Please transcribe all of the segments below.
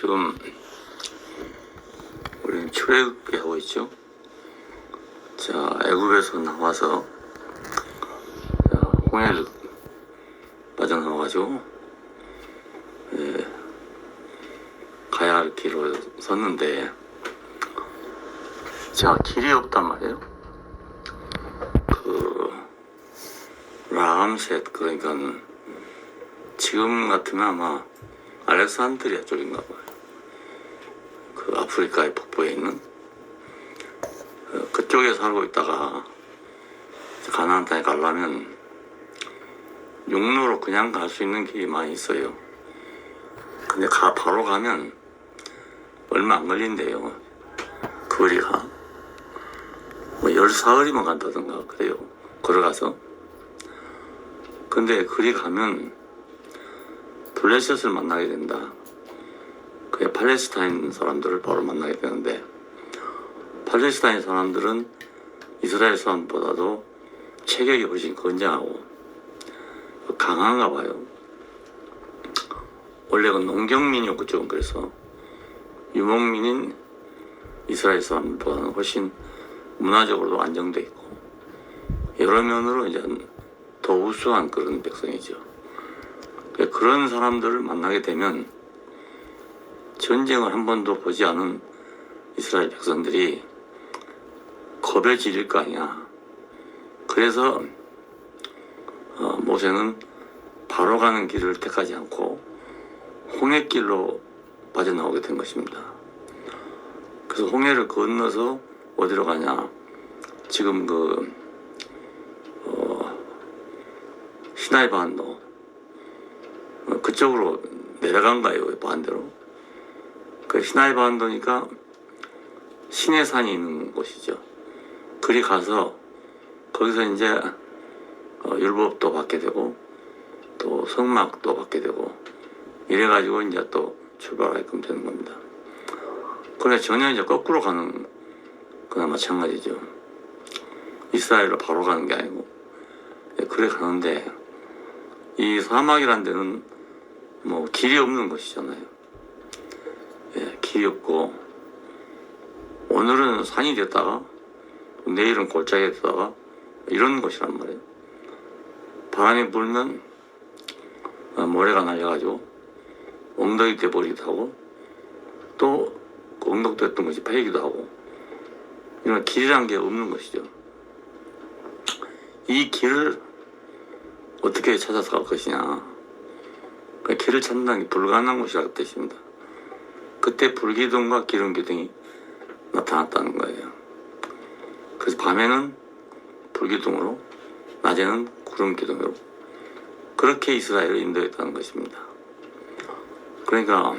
지금 우리는 출애굽기 하고 있죠. 자, 애굽에서 나와서 홍해를 빠져나와가지고 가야 할 길을 섰는데, 자, 길이 없단 말이에요. 라암셋, 그러니까 지금 같으면 아마 알렉산드리아 쪽인가 봐요. 그 아프리카의 북부에 있는 그쪽에 살고 있다가 가나안 땅에 가려면 육로로 그냥 갈 수 있는 길이 많이 있어요. 근데 바로 가면 얼마 안 걸린대요. 거리가 뭐 10사흘이면 간다던가 그래요, 걸어가서. 근데 거리 가면 블레셋을 만나게 된다. 그게 팔레스타인 사람들을 바로 만나게 되는데, 팔레스타인 사람들은 이스라엘 사람보다도 체격이 훨씬 건장하고 강한가 봐요. 원래 그 농경민이요, 그쪽은. 그래서 유목민인 이스라엘 사람보다는 훨씬 문화적으로도 안정돼 있고 여러 면으로 이제 더 우수한 그런 백성이죠. 그런 사람들을 만나게 되면 전쟁을 한 번도 보지 않은 이스라엘 백성들이 겁에 질릴 거 아니야. 그래서 모세는 바로 가는 길을 택하지 않고 홍해길로 빠져나오게 된 것입니다. 그래서 홍해를 건너서 어디로 가냐, 지금 시나이 반도 그쪽으로 내려간 거예요, 반대로. 그 시나이 반도니까 시내산이 있는 곳이죠. 그리 가서 거기서 이제 율법도 받게 되고 또 성막도 받게 되고 이래가지고 이제 또 출발하게끔 되는 겁니다. 그런데 전혀 이제 거꾸로 가는 거나 마찬가지죠. 이스라엘로 바로 가는 게 아니고 그래 가는데, 이 사막이란 데는 뭐 길이 없는 곳이잖아요. 길이 없고 오늘은 산이 됐다가 내일은 골짜기가 됐다가 이런 곳이란 말이에요. 바람이 불면 모래가 날려가지고 엉덩이 떼버리기도 하고 또 엉덩됐던 것이 패이기도 하고, 이런 길이란 게 없는 것이죠. 이 길을 어떻게 찾아서 갈 것이냐, 그 길을 찾는다는 게 불가능한 것이라는 뜻입니다. 그때 불기둥과 기름기둥이 나타났다는 거예요. 그래서 밤에는 불기둥으로, 낮에는 구름기둥으로 그렇게 이스라엘을 인도했다는 것입니다. 그러니까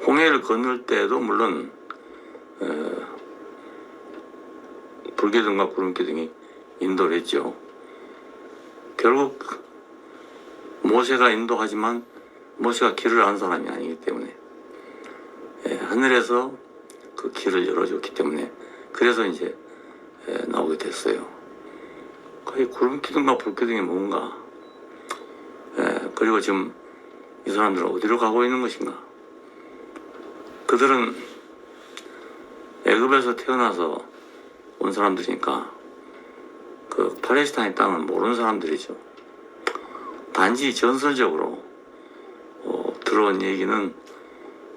홍해를 건널 때도 물론 불기둥과 구름기둥이 인도를 했죠. 결국 모세가 인도하지만 모세가 길을 아는 사람이 아니기 때문에 하늘에서 그 길을 열어줬기 때문에 그래서 이제 나오게 됐어요. 거의 구름기둥과 불기둥이 뭔가, 그리고 지금 이 사람들은 어디로 가고 있는 것인가. 그들은 애굽에서 태어나서 온 사람들이니까 그 팔레스타인 땅은 모르는 사람들이죠. 단지 전설적으로 들어온 얘기는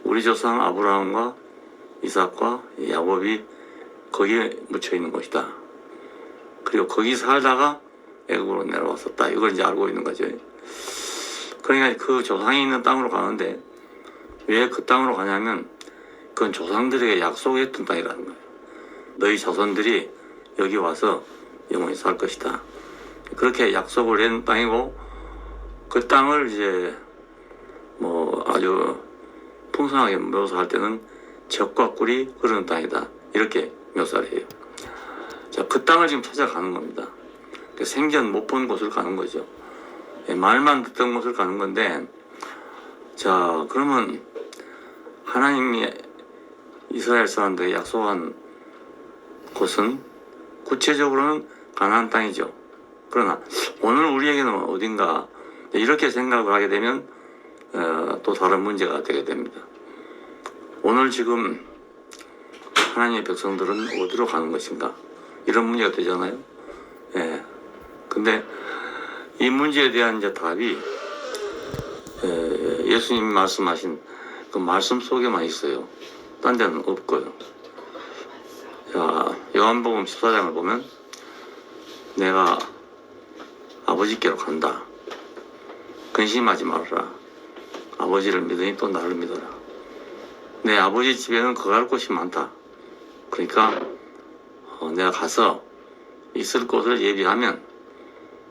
우리 조상 아브라함과 이삭과 야곱이 거기에 묻혀 있는 것이다. 그리고 거기 살다가 애굽으로 내려왔었다. 이걸 이제 알고 있는 거죠. 그러니까 그 조상이 있는 땅으로 가는데 왜 그 땅으로 가냐면 그건 조상들에게 약속했던 땅이라는 거예요. 너희 자손들이 여기 와서 영원히 살 것이다. 그렇게 약속을 한 땅이고, 그 땅을 이제 뭐 아주 풍성하게 묘사할 때는 젖과 꿀이 흐르는 땅이다, 이렇게 묘사를 해요. 자, 그 땅을 지금 찾아가는 겁니다. 생전 못 본 곳을 가는 거죠. 말만 듣던 곳을 가는 건데, 자, 그러면 하나님이 이스라엘 사람들에게 약속한 곳은 구체적으로는 가나안 땅이죠. 그러나 오늘 우리에게는 어딘가, 이렇게 생각을 하게 되면 또 다른 문제가 되게 됩니다. 오늘 지금 하나님의 백성들은 어디로 가는 것인가? 이런 문제가 되잖아요. 예. 근데 이 문제에 대한 이제 답이 예수님이 말씀하신 그 말씀 속에만 있어요. 딴 데는 없고요. 자, 요한복음 14장을 보면 내가 아버지께로 간다. 근심하지 말아라. 아버지를 믿으니 또 나를 믿어라. 내 아버지 집에는 거할 곳이 많다. 그러니까 내가 가서 있을 곳을 예비하면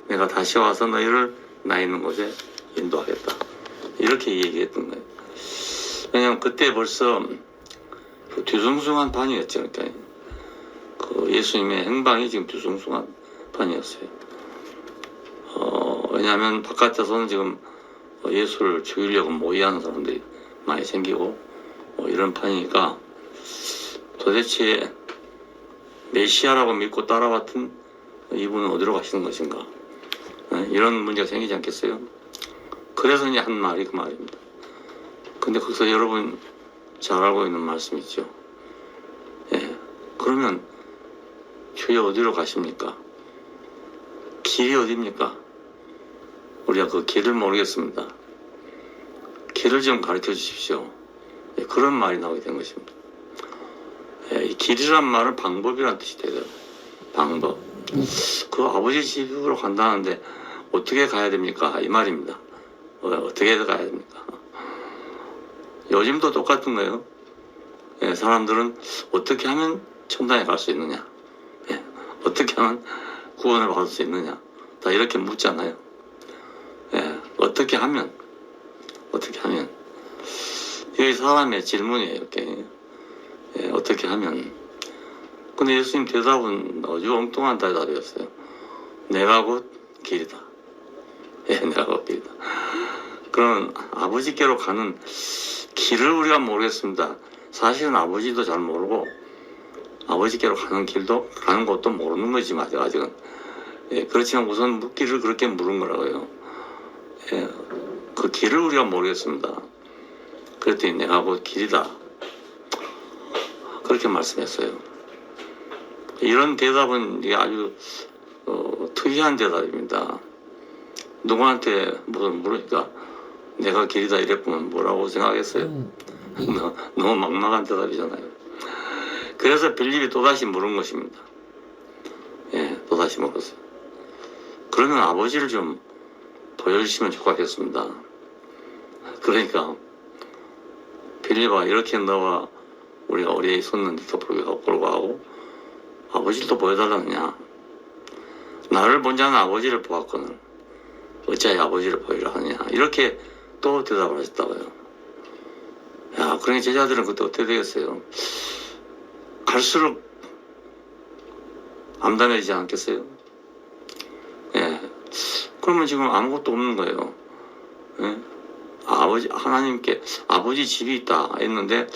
내가 다시 와서 너희를 나 있는 곳에 인도하겠다. 이렇게 얘기했던 거예요. 왜냐면 그때 벌써 그 뒤숭숭한 판이었죠. 그러니까 그 예수님의 행방이 지금 뒤숭숭한 판이었어요. 왜냐하면 바깥에서는 지금 예수를 죽이려고 모의하는 사람들이 많이 생기고 이런 판이니까 도대체 메시아라고 믿고 따라왔던 이분은 어디로 가시는 것인가? 이런 문제가 생기지 않겠어요? 그래서 이제 한 말이 그 말입니다. 근데 거기서 여러분 잘 알고 있는 말씀이죠. 예. 그러면 주여 어디로 가십니까? 길이 어디입니까? 우리가 그 길을 모르겠습니다. 길을 좀 가르쳐 주십시오. 예, 그런 말이 나오게 된 것입니다. 예, 이 길이란 말은 방법이란 뜻이 되죠. 방법. 그 아버지 집으로 간다는데 어떻게 가야 됩니까? 이 말입니다. 어떻게 가야 됩니까? 요즘도 똑같은 거예요. 예, 사람들은 어떻게 하면 천당에 갈 수 있느냐? 예, 어떻게 하면 구원을 받을 수 있느냐? 다 이렇게 묻잖아요. 예, 어떻게 하면? 이게 사람의 질문이에요, 이렇게. 예, 어떻게 하면? 근데 예수님 대답은 아주 엉뚱한 대답이었어요. 내가 곧 길이다. 예, 내가 곧 길이다. 그럼 아버지께로 가는 길을 우리가 모르겠습니다. 사실은 아버지도 잘 모르고 아버지께로 가는 길도 가는 곳도 모르는 거지 아직은. 예, 그렇지만 우선 묻기를 그렇게 물은 거라고요. 예, 그 길을 우리가 모르겠습니다. 그랬더니 내가 곧 길이다. 그렇게 말씀했어요. 이런 대답은 이게 아주 특이한 대답입니다. 누구한테 무슨 물으니까 내가 길이다 이랬으면 뭐라고 생각했어요? 너무 막막한 대답이잖아요. 그래서 빌립이 또다시 물은 것입니다. 예, 또다시 물었어요. 그러면 아버지를 좀 보여주시면 좋겠습니다. 그러니까 빌립아, 이렇게 너와 우리가 오래 있었는데도 불구하고 아버지를 또 보여달라느냐? 나를 본 자는 아버지를 보았거늘 어찌하여 아버지를 보이라 하느냐? 이렇게 또 대답을 하셨다고요. 야, 그러니 제자들은 그때 어떻게 되겠어요? 갈수록 암담해지지 않겠어요? 예. 그러면 지금 아무것도 없는 거예요. 예? 아버지, 하나님께 아버지 집이 있다 했는데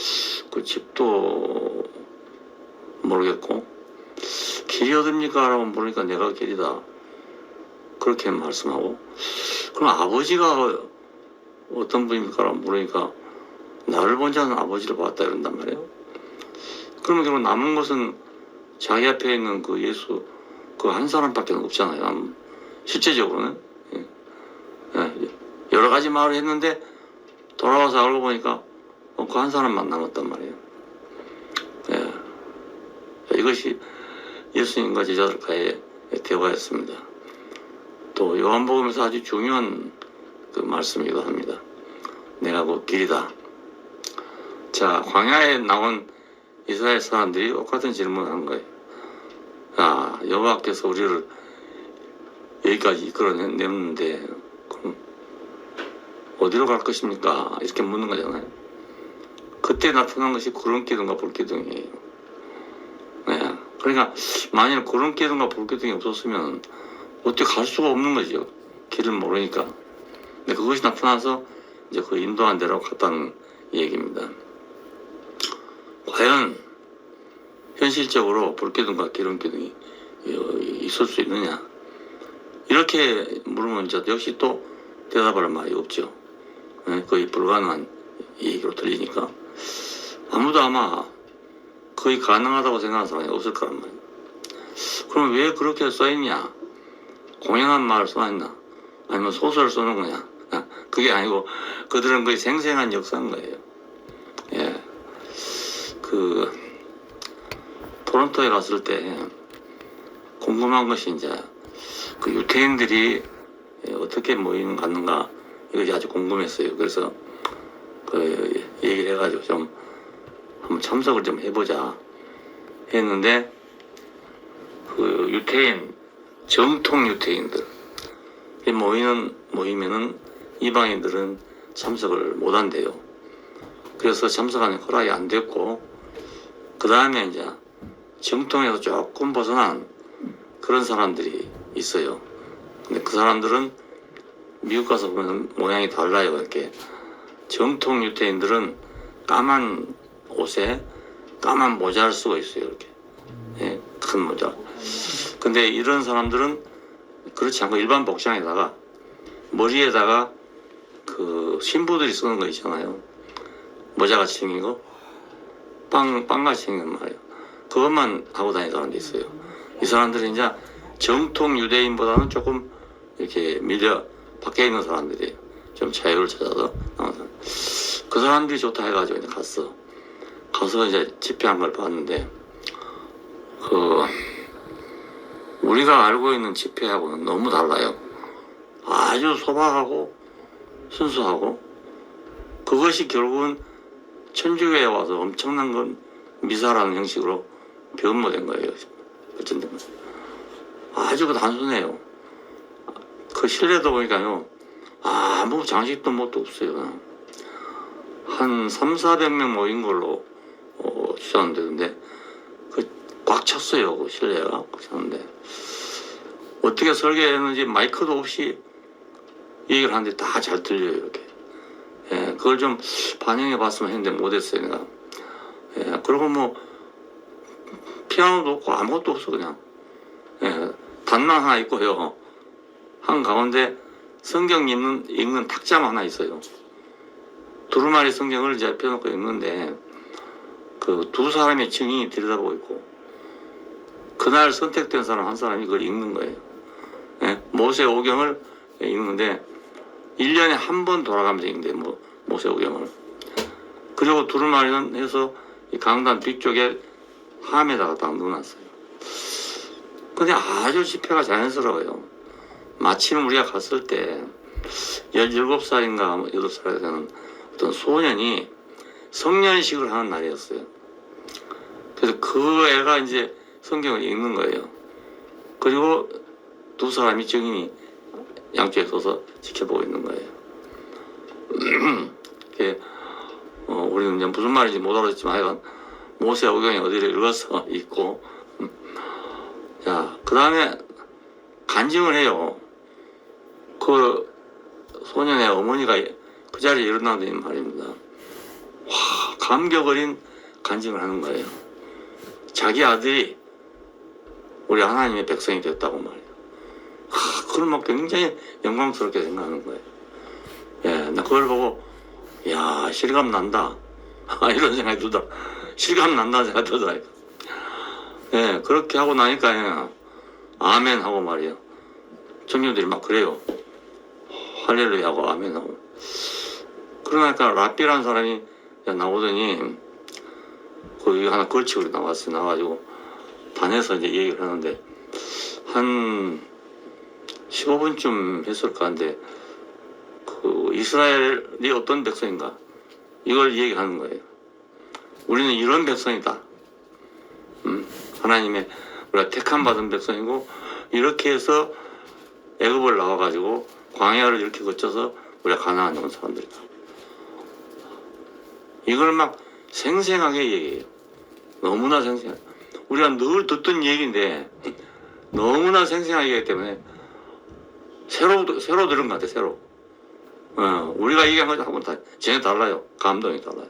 그 집도 모르겠고 길이 어딥니까? 라고 물으니까 내가 길이다. 그렇게 말씀하고 그럼 아버지가 어떤 분입니까? 라고 물으니까 나를 본 자는 아버지를 봤다 이런단 말이에요. 그러면 결국 남은 것은 자기 앞에 있는 그 예수 그 한 사람밖에 없잖아요. 실제적으로는. 예. 예. 여러 가지 말을 했는데 돌아와서 알고 보니까 그 한 사람만 남았단 말이에요. 예. 이것이 예수님과 제자들과의 대화였습니다. 또 요한복음에서 아주 중요한 그 말씀이기도 합니다. 내가 곧 길이다. 자, 광야에 나온 이스라엘 사람들이 똑같은 질문을 한 거예요. 야, 여호와께서 우리를 여기까지 이끌어냈는데 그럼 어디로 갈 것입니까? 이렇게 묻는 거잖아요. 그때 나타난 것이 구름기둥과 불기둥이에요. 네. 그러니까 만일 구름기둥과 불기둥이 없었으면 어떻게 갈 수가 없는 거죠. 길을 모르니까. 근데 그것이 나타나서 이제 그 인도한 데로 갔다는 얘기입니다. 과연 현실적으로 불기둥과 기름기둥이 있을 수 있느냐? 이렇게 물으면 이제 역시 또 대답할 말이 없죠. 거의 불가능한 얘기로 들리니까. 아무도 아마 거의 가능하다고 생각하는 사람이 없을 거란 말이야. 그럼 왜 그렇게 써있냐? 공연한 말을 써놨나? 아니면 소설을 써놓은 거냐? 그게 아니고 그들은 거의 생생한 역사인 거예요. 예. 그 토론토에 갔을 때 궁금한 것이 이제 그 유태인들이 어떻게 모임 갖는가 이것이 아주 궁금했어요. 그래서 그 얘기를 해가지고 좀 한번 참석을 좀 해보자 했는데 그 유태인 정통 유태인들 모이면은 이방인들은 참석을 못 한대요. 그래서 참석하는 허락이 안 됐고 그 다음에 이제 정통에서 조금 벗어난 그런 사람들이 있어요. 근데 그 사람들은 미국 가서 보면 모양이 달라요. 이렇게 정통 유태인들은 까만 옷에 까만 모자를 쓰고 있어요. 이렇게 예, 큰 모자. 근데 이런 사람들은 그렇지 않고 일반 복장에다가 머리에다가 그 신부들이 쓰는 거 있잖아요. 모자같이 생긴 거, 빵같이 생긴 말이에요. 그것만 하고 다니는 사람도 있어요. 이 사람들이 이제 정통 유대인보다는 조금 이렇게 밀려 밖에 있는 사람들이에요. 좀 자유를 찾아서 나온 사람. 그 사람들이 좋다 해가지고 이제 가서 이제 집회한 걸 봤는데 그 우리가 알고 있는 집회하고는 너무 달라요. 아주 소박하고 순수하고 그것이 결국은 천주교에 와서 엄청난 건 미사라는 형식으로 변모된 거예요. 어쩐든 아주 단순해요. 그 실내도 보니까요 아무 장식도 뭣도 없어요. 한 300~400명 모인 걸로 추산되는데 근데 꽉 찼어요. 그 실내가 꽉 찼는데 어떻게 설계했는지 마이크도 없이 얘기를 하는데 다 잘 들려요. 이렇게 예, 그걸 좀 반영해 봤으면 했는데 못했어요. 내가 예, 그리고 뭐 피아노도 없고 아무것도 없어. 그냥 예, 단만 하나 있고요. 한 가운데 성경 읽는 탁자만 하나 있어요. 두루마리 성경을 이제 펴놓고 읽는데 그 두 사람의 증인이 들여다보고 있고 그날 선택된 사람 한 사람이 그걸 읽는 거예요. 예? 모세오경을 읽는데 1년에 한 번 돌아가면서 읽는데 모세오경을. 그리고 두루마리는 해서 이 강단 뒤쪽에 함에다가 딱 넣어놨어요. 근데 아주 집회가 자연스러워요. 마침 우리가 갔을 때 17살인가 8살이 되는 어떤 소년이 성년식을 하는 날이었어요. 그래서 그 애가 이제 성경을 읽는 거예요. 그리고 두 사람이 증인이 양쪽에 서서 지켜보고 있는 거예요. 우리는 이제 무슨 말인지 못 알아듣지만 하여간 모세오경이 어디를 읽어서 읽고 자, 그 다음에 간증을 해요. 그 소년의 어머니가 그 자리에 일어나는 말입니다. 와, 감격 어린 간증을 하는 거예요. 자기 아들이 우리 하나님의 백성이 됐다고 말이에요. 그걸 막 굉장히 영광스럽게 생각하는 거예요. 예, 나 그걸 보고 야, 실감 난다. 이런 생각이 들다. 실감 난다 생각이 들더라니까. 예, 그렇게 하고 나니까 아멘 하고 말이에요. 청년들이 막 그래요. 할렐루야 하고 아멘 하고. 그러니까 라삐라는 사람이 나오더니 거기 하나 걸치고 나왔어요. 나와가지고 반에서 이제 얘기를 하는데 한 15분쯤 했을까 한데 그 이스라엘이 어떤 백성인가 이걸 얘기하는 거예요. 우리는 이런 백성이다. 하나님의 우리가 택함 받은 백성이고 이렇게 해서 애굽을 나와가지고 광야를 이렇게 거쳐서 우리가 가나안에 온 사람들이다. 이걸 막 생생하게 얘기해요. 너무나 생생하게. 우리가 늘 듣던 얘기인데 너무나 생생하게 얘기하기 때문에 새로 들은 것 같아. 새로. 우리가 얘기한 거하고는 다 전혀 달라요. 감동이 달라요.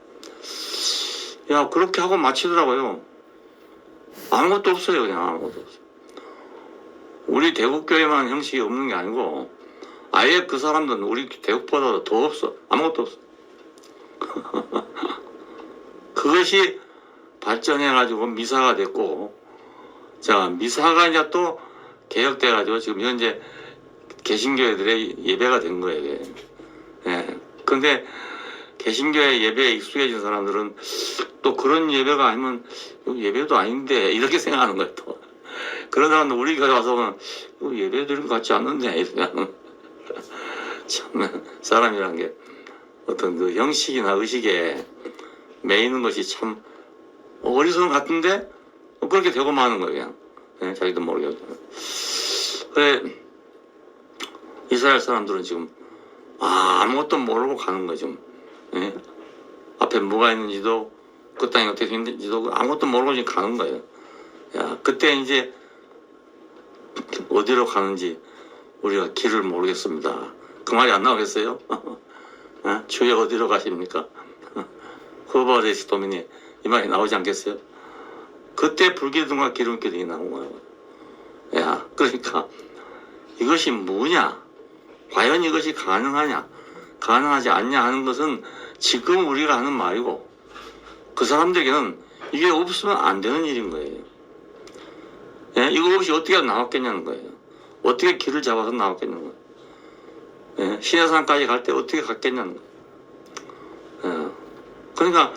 야, 그렇게 하고 마치더라고요. 아무것도 없어요. 그냥 아무것도 없어요. 우리 대국교회만 형식이 없는 게 아니고 아예 그 사람들은 우리 대국보다 더 없어. 아무것도 없어. 그것이 발전해가지고 미사가 됐고, 자, 미사가 이제 또 개혁돼가지고 지금 현재 개신교회들의 예배가 된 거예요. 이게. 예. 근데 개신교회 예배에 익숙해진 사람들은 또 그런 예배가 아니면 예배도 아닌데 이렇게 생각하는 거예요. 또 그런 사람들 우리 교회 와서 보면 예배 드린 것 같지 않는데 이렇게 하는. 참 사람이란 게 어떤 그 형식이나 의식에 매이는 것이 참 어리석은 것 같은데 그렇게 되고 마는 거예요. 그냥. 네, 자기도 모르게. 그래, 이스라엘 사람들은 지금 아무것도 모르고 가는 거죠. 예? 앞에 뭐가 있는지도 그 땅이 어떻게 생긴지도 아무것도 모르고 지금 가는 거예요. 야, 그때 이제 어디로 가는지 우리가 길을 모르겠습니다. 그 말이 안 나오겠어요? 어? 주여 어디로 가십니까? 후버레시 도미니 이 말이 나오지 않겠어요? 그때 불기둥과 기름기둥이 나온 거예요. 야, 그러니까 이것이 뭐냐? 과연 이것이 가능하냐? 가능하지 않냐 하는 것은 지금 우리가 하는 말이고 그 사람들에게는 이게 없으면 안 되는 일인 거예요. 예? 이거 없이 어떻게 나왔겠냐는 거예요. 어떻게 길을 잡아서 나왔겠냐는 거예요. 예? 시내산까지 갈 때 어떻게 갔겠냐는 거예요. 예? 그러니까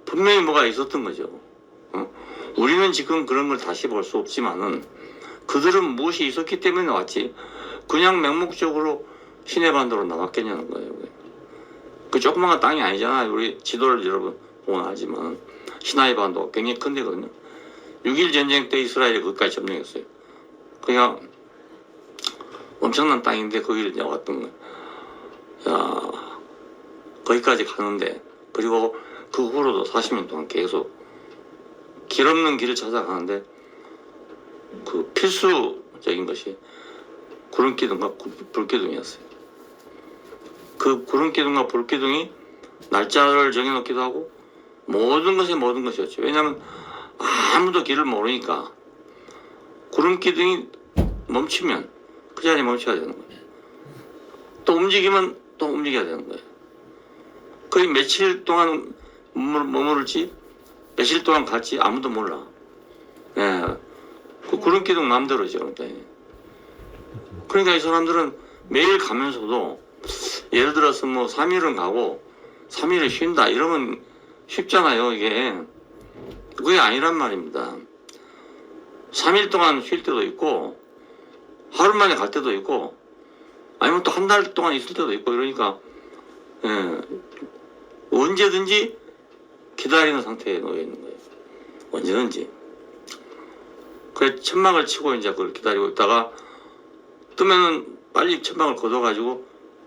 분명히 뭐가 있었던 거죠. 어? 우리는 지금 그런 걸 다시 볼 수 없지만은 그들은 무엇이 있었기 때문에 나왔지 그냥 맹목적으로 시내반도로 나왔겠냐는 거예요. 그 조그만 땅이 아니잖아요. 우리 지도를 여러분 보면 알지만 시나이 반도 굉장히 큰 데거든요. 6.1 전쟁 때 이스라엘이 거기까지 점령했어요. 그냥 엄청난 땅인데 거기를 왔던 거예요. 야, 거기까지 가는데 그리고 그 후로도 40년 동안 계속 길 없는 길을 찾아가는데 그 필수적인 것이 구름기둥과 불기둥이었어요. 그 구름기둥과 불기둥이 날짜를 정해놓기도 하고 모든 것이었죠. 왜냐하면 아무도 길을 모르니까 구름기둥이 멈추면 그 자리에 멈춰야 되는 거예요. 또 움직이면 또 움직여야 되는 거예요. 거의 며칠 동안 머무를지 며칠 동안 갈지 아무도 몰라. 예. 그 구름기둥 마음대로죠. 그러니까 이 사람들은 매일 가면서도 예를 들어서 뭐 3일은 가고 3일을 쉰다 이러면 쉽잖아요. 이게 그게 아니란 말입니다. 3일 동안 쉴 때도 있고 하루 만에 갈 때도 있고 아니면 또 한 달 동안 있을 때도 있고 이러니까 예, 언제든지 기다리는 상태에 놓여 있는 거예요. 언제든지. 그래 천막을 치고 이제 그걸 기다리고 있다가 뜨면은 빨리 천막을 걷어가지고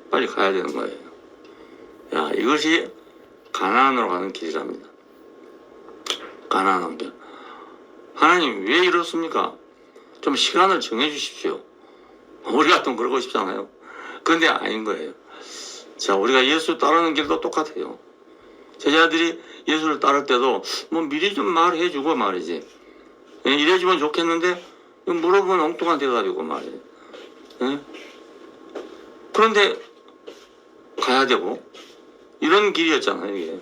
빨리 가야 되는 거예요. 야, 이것이 가나안으로 가는 길이랍니다. 가나안 길. 하나님 왜 이렇습니까? 좀 시간을 정해 주십시오. 우리 같으면 그러고 싶잖아요. 그런데 아닌 거예요. 자, 우리가 예수 따르는 길도 똑같아요. 제자들이 예수를 따를 때도 뭐 미리 좀 말해 주고 말이지. 예, 이래주면 좋겠는데 물어보면 엉뚱한 대답이고 말이에요. 예? 그런데 가야 되고 이런 길이었잖아요. 이게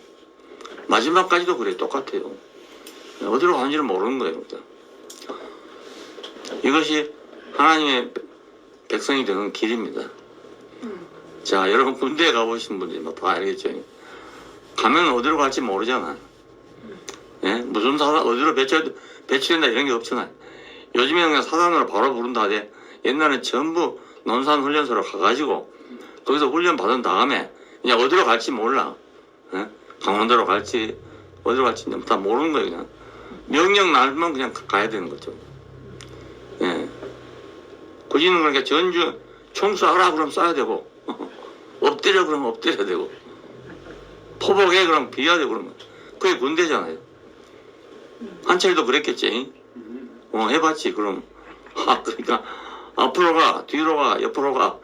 마지막까지도 그래 똑같아요. 어디로 가는지를 모르는 거예요. 이것이 하나님의 백성이 되는 길입니다. 자, 여러분 군대에 가보신 분들이 다 알겠죠. 가면 어디로 갈지 모르잖아요. 예? 무슨 사단 어디로 배치된다 이런 게 없잖아요. 요즘에는 그냥 사단으로 바로 부른다 하되 옛날엔 전부 논산훈련소로 가가지고 거기서 훈련 받은 다음에 그냥 어디로 갈지 몰라. 예? 강원도로 갈지 어디로 갈지 다 모르는 거예요. 그냥 명령 날면 그냥 가야 되는 거죠. 예. 굳이는 그러니까 전주 총 쏴라 그러면 쏴야 되고 엎드려 그러면 엎드려야 되고 포복해 그러면 비워야 되고 그러면 그게 군대잖아요. 한철이도 그랬겠지. 해봤지 그럼. 그러니까 앞으로 가 뒤로 가 옆으로 가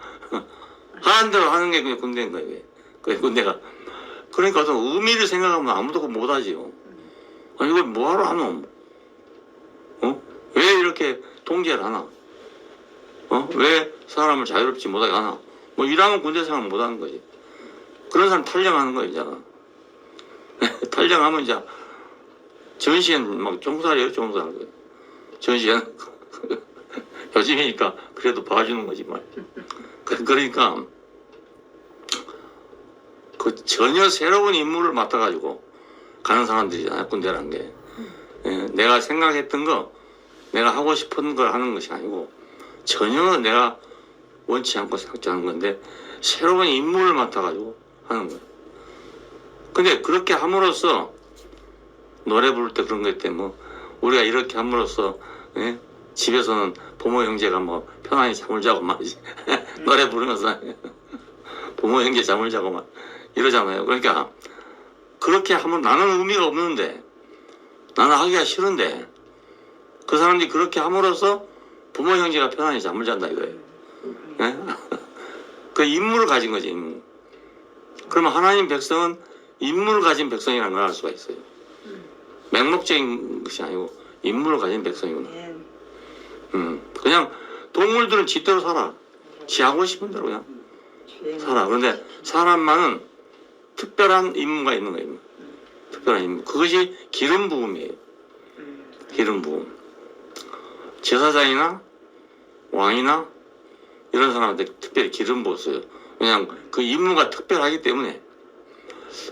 하는 대로 하는 게 그냥 군대인 거예요. 그게 군대가. 그러니까 어떤 의미를 생각하면 아무도 못하지요. 아니 이걸 뭐하러 하노? 왜 이렇게 통제를 하나? 왜 사람을 자유롭지 못하게 하나? 뭐 이러면 군대 생활 못하는 거지. 그런 사람 탈령하는 거예요. 이제. 탈령하면 이제 전시엔 막 종살이에요, 종살. 전시엔 요즘이니까 그래도 봐주는 거지 말. 그러니까 그 전혀 새로운 임무를 맡아가지고 가는 사람들이잖아요, 군대라는 게. 예, 내가 생각했던 거, 내가 하고 싶은 걸 하는 것이 아니고 전혀 내가 원치 않고 생각지 않은 건데 새로운 임무를 맡아가지고 하는 거예요. 근데 그렇게 함으로써 노래 부를 때 그런 거 있대 뭐 우리가 이렇게 함으로써 예? 집에서는 부모 형제가 뭐 편안히 잠을 자고 말이지 노래 부르면서 부모 형제 잠을 자고 막 이러잖아요. 그러니까 그렇게 하면 나는 의미가 없는데 나는 하기가 싫은데 그 사람들이 그렇게 함으로써 부모 형제가 편안히 잠을 잔다 이거예요. 예? 그 임무를 가진 거지 임무. 그러면 하나님 백성은 임무를 가진 백성이라는 걸 알 수가 있어요. 맹목적인 것이 아니고 임무를 가진 백성이구나. 그냥 동물들은 지대로 살아. 지 하고 싶은 대로 그냥 살아. 그런데 사람만은 특별한 임무가 있는 거예요. 특별한 임무. 그것이 기름 부음이에요. 기름 부음. 제사장이나 왕이나 이런 사람한테 특별히 기름 부었어요. 그냥 그 임무가 특별하기 때문에.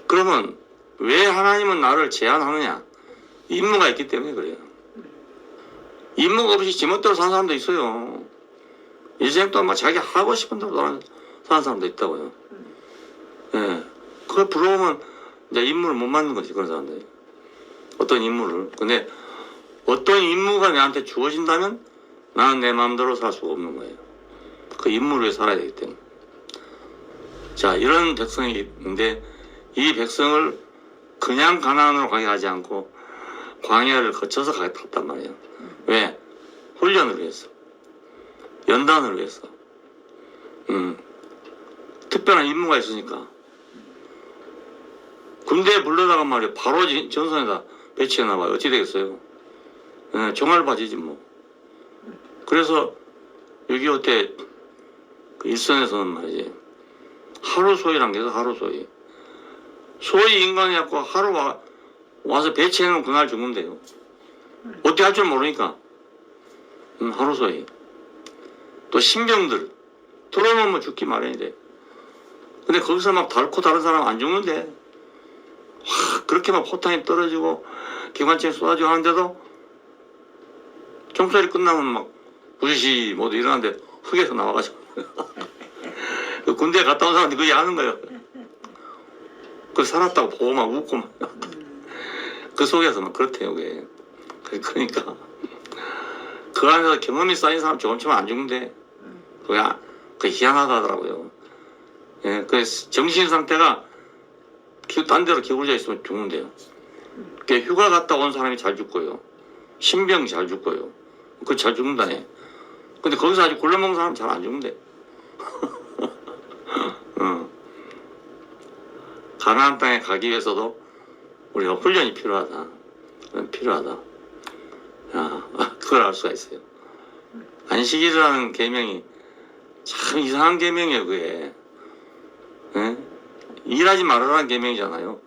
그러면 왜 하나님은 나를 제한하느냐? 임무가 있기 때문에 그래요. 임무가 없이 지멋대로 사는 사람도 있어요. 인생 동안 막 자기 하고 싶은 대로 사는 사람도 있다고요. 예. 그걸 부러우면 이제 임무를 못 맞는 거지, 그런 사람들이. 어떤 임무를. 근데 어떤 임무가 내한테 주어진다면 나는 내 마음대로 살 수가 없는 거예요. 그 임무를 위해 살아야 되기 때문에. 자, 이런 백성이 있는데 이 백성을 그냥 가나안으로 가게 하지 않고 광야를 거쳐서 가게 탔단 말이에요. 왜? 훈련을 위해서. 연단을 위해서. 특별한 임무가 있으니까. 군대에 불러다가 말이에요. 바로 전선에다 배치해놔봐요. 어찌 되겠어요? 예, 종알바지지 뭐. 그래서 6.25 때 그 일선에서는 말이지. 하루소위란 게 있어, 하루소위. 소위 인간이 갖고 하루 와서 배치해놓은 그날 죽는데요. 어떻게 할 줄 모르니까. 하루소위. 또 신병들. 들어오면 죽기 마련이래. 근데 거기서 막 닳고 다른 사람 안 죽는데. 와, 그렇게 막 포탄이 떨어지고 기관총이 쏟아지고 하는데도 총소리 끝나면 막 부시시 모두 일어나는데 흙에서 나와가지고 그 군대에 갔다 온 사람들이 그게 하는 거예요. 그 살았다고 보고 막 웃고 막 그 속에서 막 그렇대요. 그게. 그러니까 그 안에서 경험이 쌓인 사람 조금쯤 안 죽는데 그게 희한하다 하더라고요. 예, 그 정신 상태가 딴 데로 기울어져 있으면 죽는데요. 그 휴가 갔다 온 사람이 잘 죽고요. 신병이 잘 죽고요. 그 잘 죽는다네. 근데 거기서 아주 굴러먹는 사람은 잘 안 죽는데. 가나안 땅에 가기 위해서도 우리가 훈련이 필요하다. 필요하다. 그걸 알 수가 있어요. 안식일이라는 계명이 참 이상한 계명이에요. 그게. 예? 일하지 말아라는 계명이잖아요.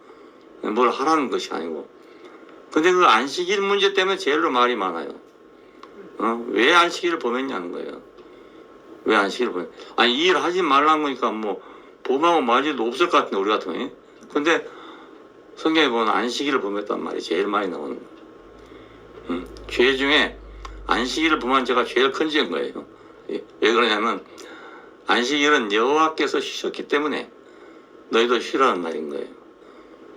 뭘 하라는 것이 아니고. 근데 그 안식일 문제 때문에 제일로 말이 많아요. 왜 안식일을 범했냐는 거예요. 왜 안식일을 범했냐. 아니, 일하지 말라는 거니까 뭐, 범하고 말지도 없을 것 같은데, 우리 같으면. 근데 성경에 보면 안식일을 범했단 말이 제일 많이 나오는 거예요. 죄 중에 안식일을 범한 죄가 제일 큰 죄인 거예요. 왜 그러냐면, 안식일은 여호와께서 쉬셨기 때문에 너희도 쉬라는 말인 거예요.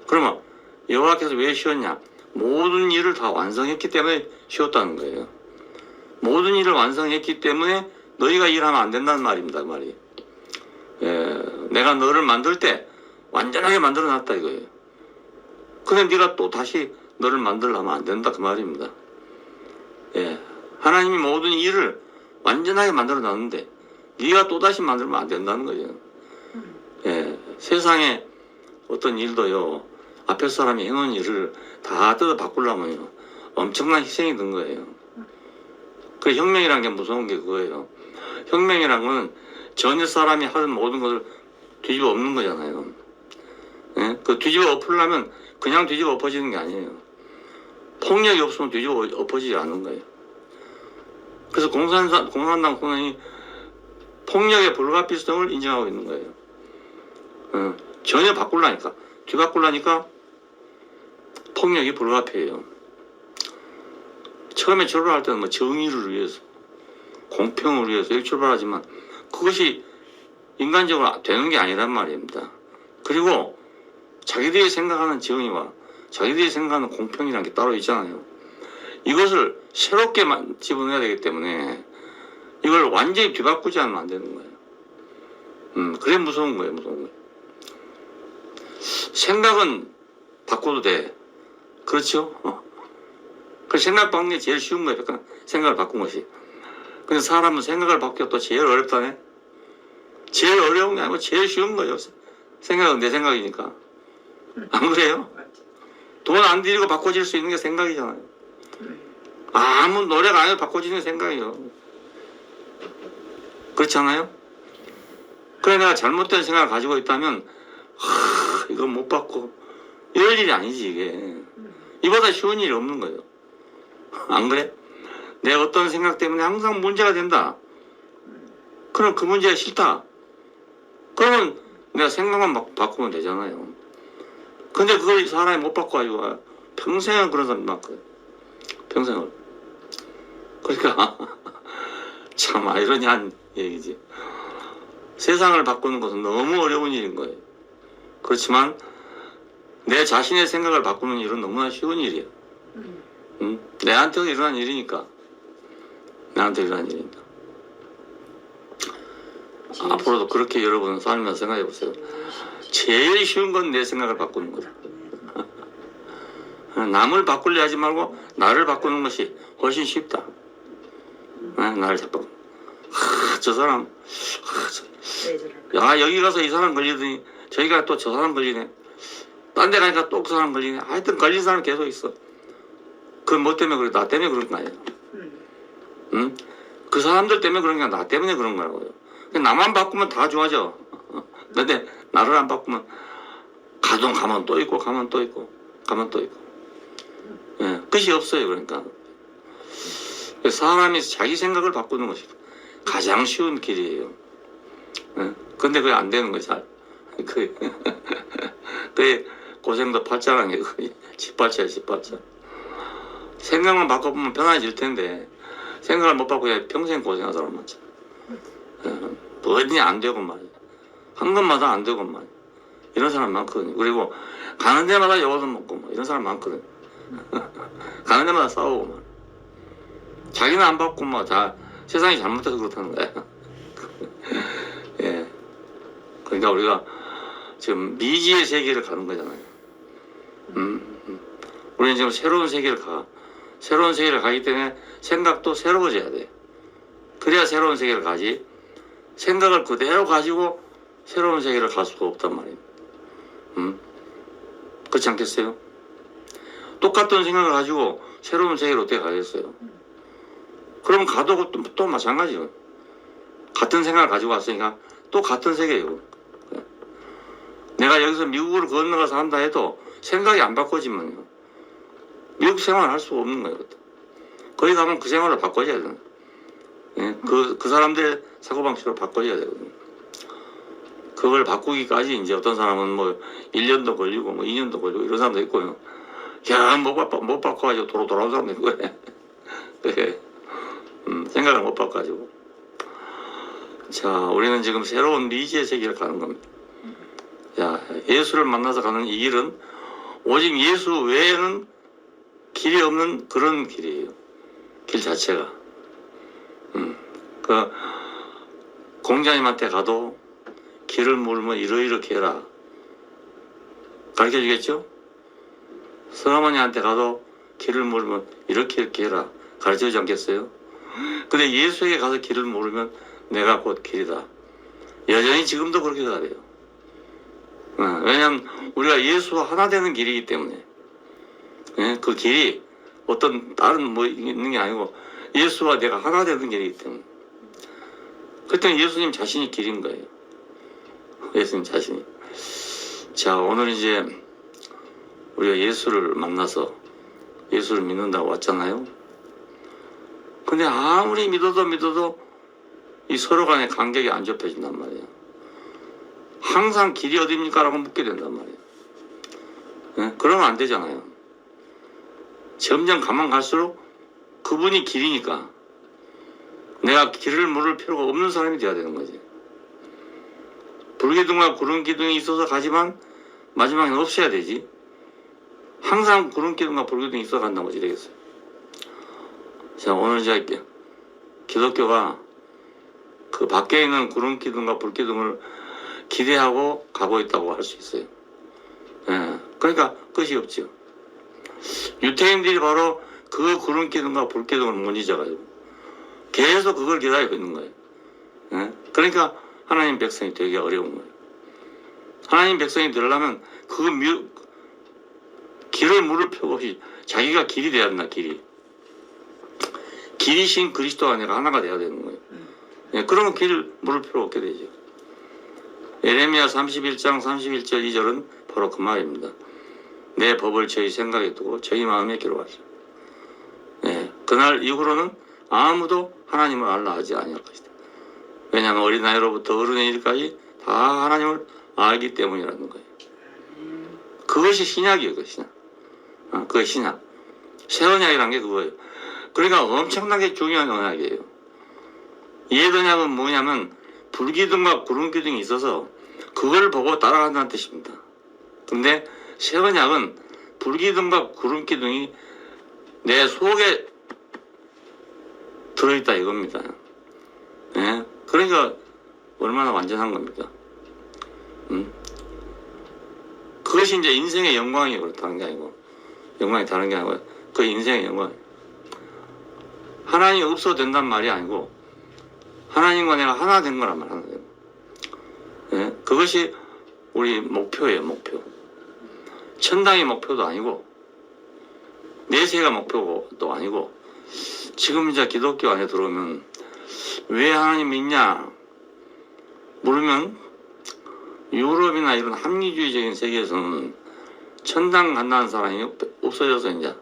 그러면 여호와께서 왜 쉬었냐? 모든 일을 다 완성했기 때문에 쉬었다는 거예요. 모든 일을 완성했기 때문에 너희가 일하면 안 된다는 말입니다. 그 말이. 내가 너를 만들 때 완전하게 만들어 놨다 이거예요. 근데 네가 또 다시 너를 만들려면 안 된다 그 말입니다. 하나님이 모든 일을 완전하게 만들어 놨는데 네가 또 다시 만들면 안 된다는 거죠. 세상에 어떤 일도요, 앞에 사람이 해놓은 일을 다 뜯어 바꾸려면요, 엄청난 희생이 든 거예요. 그 혁명이란 게 무서운 게 그거예요. 혁명이란 건 전에 사람이 하던 모든 것을 뒤집어 엎는 거잖아요. 예? 그 뒤집어 엎으려면 그냥 뒤집어 엎어지는 게 아니에요. 폭력이 없으면 뒤집어 엎어지지 않는 거예요. 그래서 공산당 공안이 폭력의 불가피성을 인정하고 있는 거예요. 전혀 바꾸려니까, 뒤바꾸려니까 폭력이 불가피해요. 처음에 출발할 때는 뭐 정의를 위해서, 공평을 위해서 이렇게 출발하지만 그것이 인간적으로 되는 게 아니란 말입니다. 그리고 자기들이 생각하는 정의와 자기들이 생각하는 공평이라는 게 따로 있잖아요. 이것을 새롭게 집어넣어야 되기 때문에 이걸 완전히 뒤바꾸지 않으면 안 되는 거예요. 그래 무서운 거예요, 무서운 거예요. 생각은 바꿔도 돼. 그렇죠? 그 생각 바꾸는 게 제일 쉬운 거예요. 생각을 바꾼 것이. 근데 사람은 생각을 바뀌어 또 제일 어렵다네. 제일 어려운 게 아니고 제일 쉬운 거예요. 생각은 내 생각이니까. 안 그래요? 돈 안 들이고 바꿔질 수 있는 게 생각이잖아요. 아무 노력 안 해도 바꿔지는 게 생각이에요. 그렇지 않아요? 그래 내가 잘못된 생각을 가지고 있다면 이거 못 바꿔. 이럴 일이 아니지 이게. 이보다 쉬운 일이 없는 거예요. 안 그래? 내 어떤 생각 때문에 항상 문제가 된다. 그럼 그 문제가 싫다. 그러면 내가 생각만 바꾸면 되잖아요. 근데 그걸 사람이 못 바꿔가지고 평생을 그런 사람 많거든. 평생을. 그러니까 참 아이러니한 얘기지. 세상을 바꾸는 것은 너무 어려운 일인 거예요. 그렇지만 내 자신의 생각을 바꾸는 일은 너무나 쉬운 일이에요. 내한테 일어난 일이니까. 나한테 일어난 일이니까. 앞으로도 그렇게 여러분 살면서 생각해 보세요. 제일 쉬운 건 내 생각을 바꾸는 거다. 남을 바꾸려 하지 말고 나를 바꾸는 것이 훨씬 쉽다. 나를 잡고. 저 사람. 야, 여기 가서 이 사람 걸리더니 저기 가서 또 저 사람 걸리네. 딴 데 가니까 또 그 사람 걸리네. 하여튼 걸린 사람 계속 있어. 그 뭐 때문에 그래? 나 때문에 그런 거 아니야. 응? 그 사람들 때문에 그런 게 아니라 나 때문에 그런 거라고요. 나만 바꾸면 다 좋아져. 근데 나를 안 바꾸면 가면 또 있고 가면 또 있고 가면 또 있고. 예, 끝이 없어요. 그러니까 사람이 자기 생각을 바꾸는 것이 가장 쉬운 길이에요. 예, 근데 그게 안 되는 거예요. 잘. 그게 고생도 팔자라는 게 짓밟자야 짓밟자. 생각만 바꿔보면 편해질 텐데 생각을 못 바꾸야 평생 고생하는 사람 많죠. 뭐든지 안 되고 말이야. 한 것마다 안 되고 말이야. 이런 사람 많거든요. 그리고 가는 데마다 욕을 먹고 뭐 이런 사람 많거든요. 가는 데마다 싸우고 말. 자기는 안 받고 뭐 다 세상이 잘못돼서 그렇다는 거야. 예. 그러니까 우리가 지금 미지의 세계를 가는 거잖아요. 우리는 지금 새로운 세계를 가. 새로운 세계를 가기 때문에 생각도 새로워져야 돼. 그래야 새로운 세계를 가지. 생각을 그대로 가지고 새로운 세계를 갈 수가 없단 말이에요. 그렇지 않겠어요? 똑같은 생각을 가지고 새로운 세계를 어떻게 가겠어요? 그러면 가도 또 마찬가지예요. 같은 생각을 가지고 왔으니까 또 같은 세계예요. 내가 여기서 미국으로 건너가서 한다 해도 생각이 안 바꿔지면요. 미국 생활을 할 수가 없는 거예요. 거기 가면 그 생활을 바꿔줘야 돼요. 예? 그 사람들의 사고방식으로 바꿔줘야 되거든요. 그걸 바꾸기까지 이제 어떤 사람은 뭐 1년도 걸리고 뭐 2년도 걸리고 이런 사람도 있고요. 야, 못 바꿔가지고 도로 돌아온 사람도 있고 그래. 생각을 못 바꿔가지고. 자, 우리는 지금 새로운 미지의 세계를 가는 겁니다. 자, 예수를 만나서 가는 이 길은 오직 예수 외에는 길이 없는 그런 길이에요. 길 자체가. 그 공자님한테 가도 길을 물으면 이러이렇게 해라. 가르쳐 주겠죠? 성어머니한테 가도 길을 물으면 이렇게 해라. 가르쳐 주지 않겠어요? 근데 예수에게 가서 길을 물으면 내가 곧 길이다. 여전히 지금도 그렇게 가래요. 왜냐하면 우리가 예수와 하나 되는 길이기 때문에. 그 길이 어떤 다른 뭐 있는 게 아니고 예수와 내가 하나 되는 길이기 때문에. 그때는 예수님 자신이 길인 거예요. 예수님 자신이. 자, 오늘 이제 우리가 예수를 만나서 예수를 믿는다고 왔잖아요. 근데 아무리 믿어도 이 서로 간의 간격이 안 좁혀진단 말이에요. 항상 길이 어딥니까? 라고 묻게 된단 말이에요. 네? 그러면 안 되잖아요. 점점 가만 갈수록 그분이 길이니까 내가 길을 물을 필요가 없는 사람이 돼야 되는 거지. 불기둥과 구름기둥이 있어서 가지만 마지막에는 없어야 되지. 항상 구름기둥과 불기둥이 있어 간다고 어찌 되겠어요. 자, 오늘 이제 기독교가 그 밖에 있는 구름기둥과 불기둥을 기대하고 가고 있다고 할 수 있어요. 예, 그러니까 끝이 없죠. 유태인들이 바로 그 구름기둥과 불기둥을 못 잊어가지고 계속 그걸 기다리고 있는 거예요. 예? 그러니까 하나님 백성이 되기 어려운 거예요. 하나님 백성이 되려면 그 길을 물을 필요 없이 자기가 길이 돼야 된다. 길이신 그리스도와 내가 하나가 돼야 되는 거예요. 예, 그러면 길을 물을 필요 없게 되죠. 예레미야 31장 31절 2절은 바로 그 말입니다. 내 법을 저희 생각에 두고 저희 마음에 기록하시오. 예, 그날 이후로는 아무도 하나님을 알라 하지 아니할 것이다. 왜냐하면 어린아이로부터 어른의 일까지 다 하나님을 알기 때문이라는 거예요. 그것이 신약이에요. 그것이 신약. 그것이 신약. 새 언약이란 게 그거예요. 그러니까 엄청나게 중요한 언약이에요. 옛 언약은 뭐냐면 불기둥과 구름기둥이 있어서 그걸 보고 따라간다는 뜻입니다. 근데 새 언약은 불기둥과 구름기둥이 내 속에 들어있다 이겁니다. 예? 그러니까 얼마나 완전한 겁니까? 그것이 이제 인생의 영광이 그렇다는 게 아니고, 영광이 다른 게 아니고, 그 인생의 영광. 하나님이 없어도 된단 말이 아니고, 하나님과 내가 하나 된 거란 말, 하나 된 거. 예? 그것이 우리 목표예요, 목표. 천당이 목표도 아니고, 내세가 목표도 아니고, 지금 이제 기독교 안에 들어오면, 왜 하나님 믿냐? 물으면, 유럽이나 이런 합리주의적인 세계에서는 천당 간다는 사람이 없어져서 이제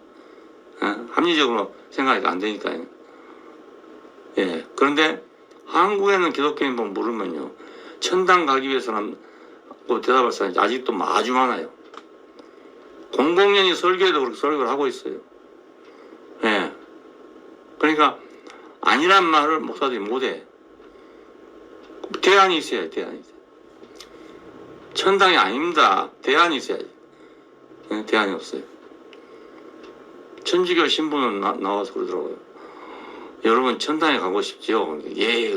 합리적으로 생각이 안 되니까요. 예. 그런데 한국에는 기독교인 보면 물으면요, 천당 가기 위해서는 대답할 사람이 아직도 아주 많아요. 공공연히 설교에도 그렇게 설교를 하고 있어요. 예. 그러니까 아니란 말을 목사들이 못해. 대안이 있어야 돼, 대안이 있어야. 천당이 아닙니다. 대안이 있어야지. 네, 대안이 없어요. 천주교 신부는 나와서 그러더라고요. 여러분 천당에 가고 싶지요? 예,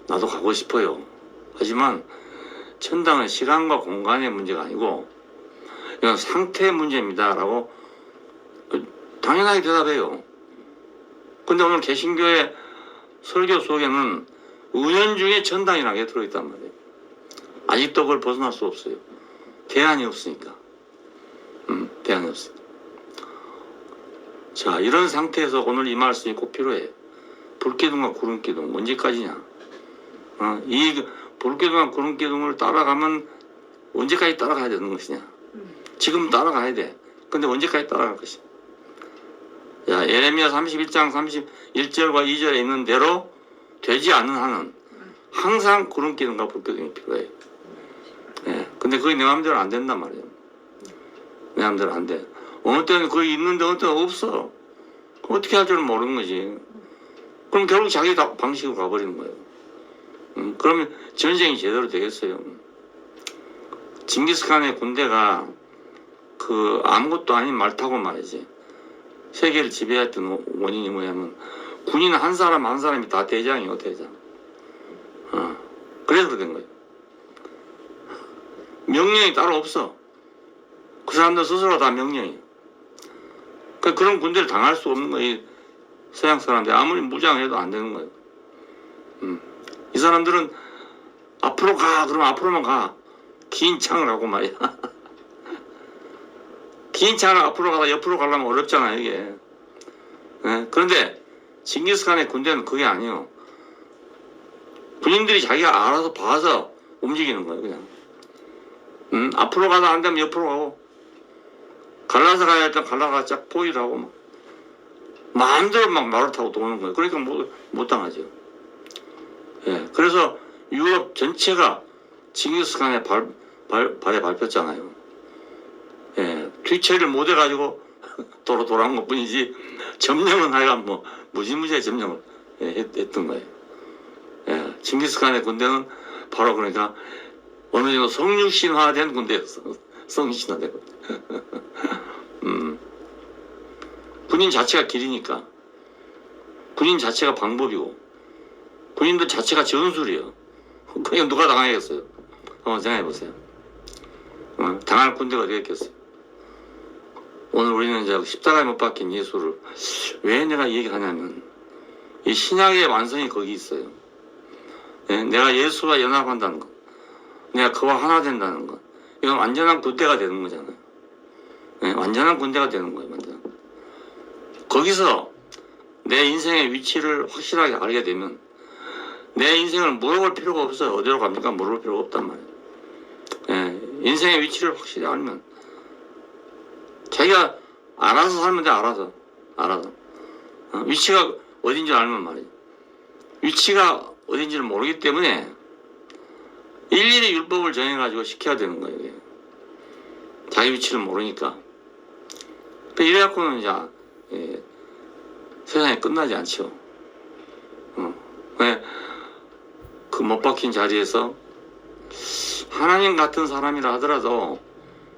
나도 가고 싶어요. 하지만 천당은 시간과 공간의 문제가 아니고 이건 상태의 문제입니다. 라고 당연하게 대답해요. 근데 오늘 개신교의 설교 속에는 은연중에 천당이라는 게 들어있단 말이에요. 아직도 그걸 벗어날 수 없어요. 대안이 없으니까. 대안이 없으니까. 자, 이런 상태에서 오늘 이 말씀이 꼭 필요해. 불기둥과 구름기둥, 언제까지냐? 이 불기둥과 구름기둥을 따라가면 언제까지 따라가야 되는 것이냐? 지금 따라가야 돼. 근데 언제까지 따라갈 것이냐? 자, 예레미야 31장 31절과 2절에 있는 대로 되지 않는 한은 항상 구름기둥과 불기둥이 필요해요. 예. 근데 그게 내 마음대로 안 된단 말이에요. 내 마음대로 안 돼. 어느 때는 그게 있는데 어느 때는 없어. 어떻게 할 줄은 모르는 거지. 그럼 결국 자기 방식으로 가버리는 거예요. 그러면 전쟁이 제대로 되겠어요. 징기스칸의 군대가 그 아무것도 아닌 말 타고 말이지. 세계를 지배했던 원인이 뭐냐면 군인 한 사람 한 사람이 다 대장이에요, 대장. 그래서 된 거예요. 명령이 따로 없어. 그 사람들 스스로 다 명령이에요. 그런 군대를 당할 수 없는 거예요. 서양 사람들 아무리 무장해도 안 되는 거예요. 이 사람들은 앞으로 가 그러면 앞으로만 가. 긴 창을 하고 말이야. 긴 창을 앞으로 가다 옆으로 가려면 어렵잖아요 이게. 네? 그런데 징기스칸의 군대는 그게 아니에요. 군인들이 자기가 알아서 봐서 움직이는 거예요 그냥. 앞으로 가다 안 되면 옆으로 가고, 갈라서 가야 할 때 갈라가 쫙 보이라고 막. 마음대로 막 말을 타고 도는 거예요. 그러니까 못 당하죠. 예. 그래서 유럽 전체가 징기스칸의 발에 밟혔잖아요. 예. 뒤처리를 못 해가지고 도로 돌아온 것 뿐이지, 점령은 하여간 뭐, 무지무지하게 점령을 했던 거예요. 예. 징기스칸의 군대는 바로 그러니까 어느 정도 성육신화된 군대였어. 성신화된 군대. 군인 자체가 길이니까. 군인 자체가 방법이고, 군인들 자체가 전술이에요. 그냥 누가 당하겠어요? 생각해보세요. 당할 군대가 어디 있겠어요? 오늘 우리는 이제 십자가에 못 박힌 예수를 왜 내가 얘기하냐면, 이 신약의 완성이 거기 있어요. 예? 내가 예수와 연합한다는 것, 내가 그와 하나 된다는 것, 이건 완전한 군대가 되는 거잖아요. 예? 완전한 군대가 되는 거예요. 완전. 거기서 내 인생의 위치를 확실하게 알게 되면 내 인생을 물어볼 필요가 없어요. 어디로 갑니까? 물어볼 필요가 없단 말이에요. 예, 인생의 위치를 확실히 알면 자기가 알아서 살면 돼. 알아서 위치가 어딘지 알면 말이에요. 위치가 어딘지를 모르기 때문에 일일이 율법을 정해가지고 시켜야 되는 거예요. 이게. 자기 위치를 모르니까. 이래갖고는 이제 세상이 끝나지 않죠. 그 못 박힌 자리에서 하나님 같은 사람이라 하더라도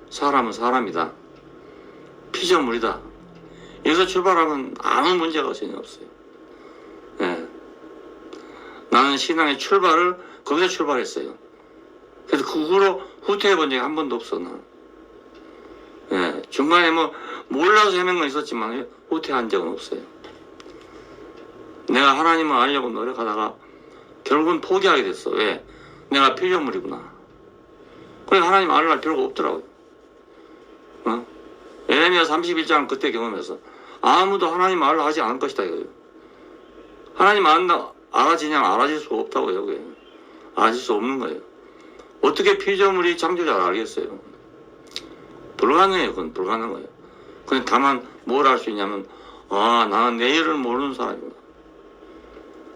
사람은 사람이다. 피조물이다. 여기서 출발하면 아무 문제가 전혀 없어요. 예. 나는 신앙의 출발을 거기서 출발했어요. 그래서 그 후로 후퇴해 본 적이 한 번도 없어. 나. 예. 중간에 뭐 몰라서 헤맨 건 있었지만 후퇴한 적은 없어요. 내가 하나님을 알려고 노력하다가 결국은 포기하게 됐어. 왜? 내가 피조물이구나. 그러니까 하나님 알할 필요가 없더라고요. 에레미야 31장 그때 경험해서 아무도 하나님 말을 하지 않을 것이다 이거예요. 하나님 알아지냐? 알아질 수 없다고요. 그게. 알아질 수 없는 거예요. 어떻게 피조물이 창조자를 알겠어요? 불가능해요. 그건 불가능한 거예요. 근데 다만 뭘 알 수 있냐면, 나는 내 일을 모르는 사람이구나.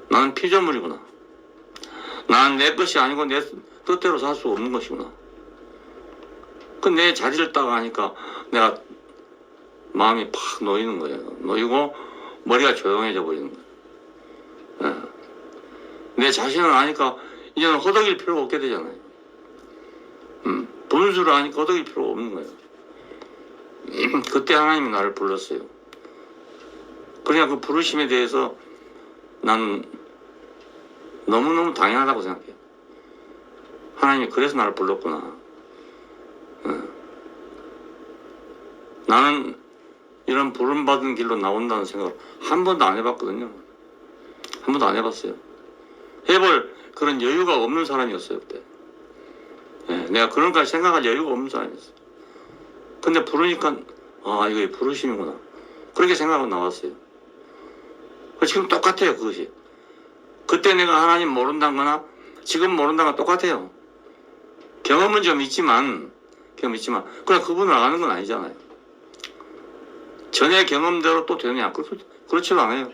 나는 피조물이구나. 나는 내 것이 아니고 내 뜻대로 살 수 없는 것이구나. 그 내 자리를 딱 아니까 내가 마음이 팍 놓이는 거예요. 놓이고 머리가 조용해져 버리는 거예요. 예. 내 자신을 아니까 이제는 허덕일 필요가 없게 되잖아요. 분수를 아니까 허덕일 필요가 없는 거예요. 그때 하나님이 나를 불렀어요. 그러니까 그 부르심에 대해서 나는 너무너무 당연하다고 생각해요. 하나님이 그래서 나를 불렀구나. 나는 이런 부름받은 길로 나온다는 생각을 한 번도 안 해봤거든요. 한 번도 안 해봤어요. 해볼 그런 여유가 없는 사람이었어요, 그때. 예, 내가 그런까지 생각할 여유가 없는 사람이었어요. 근데 부르니까, 이거 부르심이구나. 그렇게 생각하고 나왔어요. 지금 똑같아요, 그것이. 그때 내가 하나님 모른다는 거나 지금 모른다는 건 똑같아요. 경험은 좀 있지만, 그냥 그분을 아는 건 아니잖아요. 전에 경험대로 또 되느냐? 그렇지도 않아요.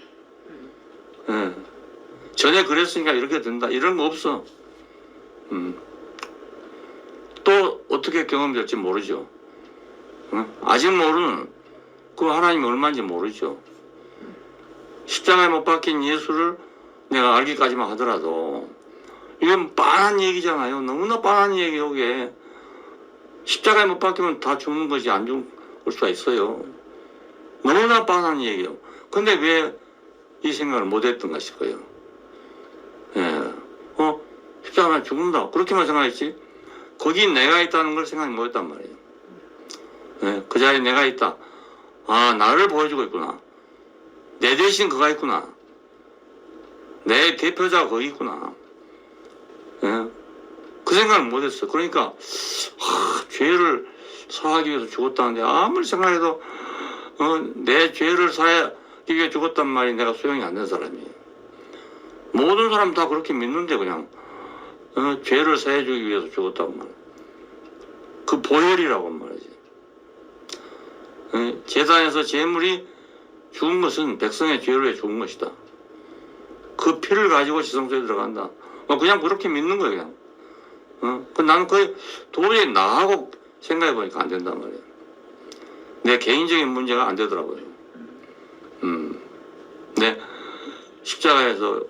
예. 전에 그랬으니까 이렇게 된다. 이런 거 없어. 또 어떻게 경험될지 모르죠. 아직 모르는 그 하나님이 얼마인지 모르죠. 십자가에 못 박힌 예수를 내가 알기까지만 하더라도 이건 뻔한 얘기잖아요. 너무나 뻔한 얘기예요. 이게 십자가에 못 박히면 다 죽는 것이 안 죽을 수가 있어요. 너무나 뻔한 얘기예요. 근데 왜 이 생각을 못했던가 싶어요. 예. 십자가에 죽는다. 그렇게만 생각했지. 거기 내가 있다는 걸 생각 못했단 말이에요. 예. 그 자리에 내가 있다. 나를 보여주고 있구나. 내 대신 그가 있구나. 내 대표자가 거기 있구나. 예. 그 생각을 못했어. 그러니까 죄를 사하기 위해서 죽었다는데 아무리 생각해도 내 죄를 사하기 위해 죽었단 말이 내가 소용이 안 되는 사람이에요. 모든 사람 다 그렇게 믿는데 그냥 죄를 사해주기 위해서 죽었다고 말이에요. 보혈이라고 말이지. 제단에서 제물이 죽은 것은 백성의 죄를 위해 죽은 것이다. 그 피를 가지고 지성소에 들어간다. 그냥 그렇게 믿는 거예요, 그냥. 나는 거의 도저히 나하고 생각해보니까 안 된단 말이에요. 내 개인적인 문제가 안 되더라고요. 내 십자가에서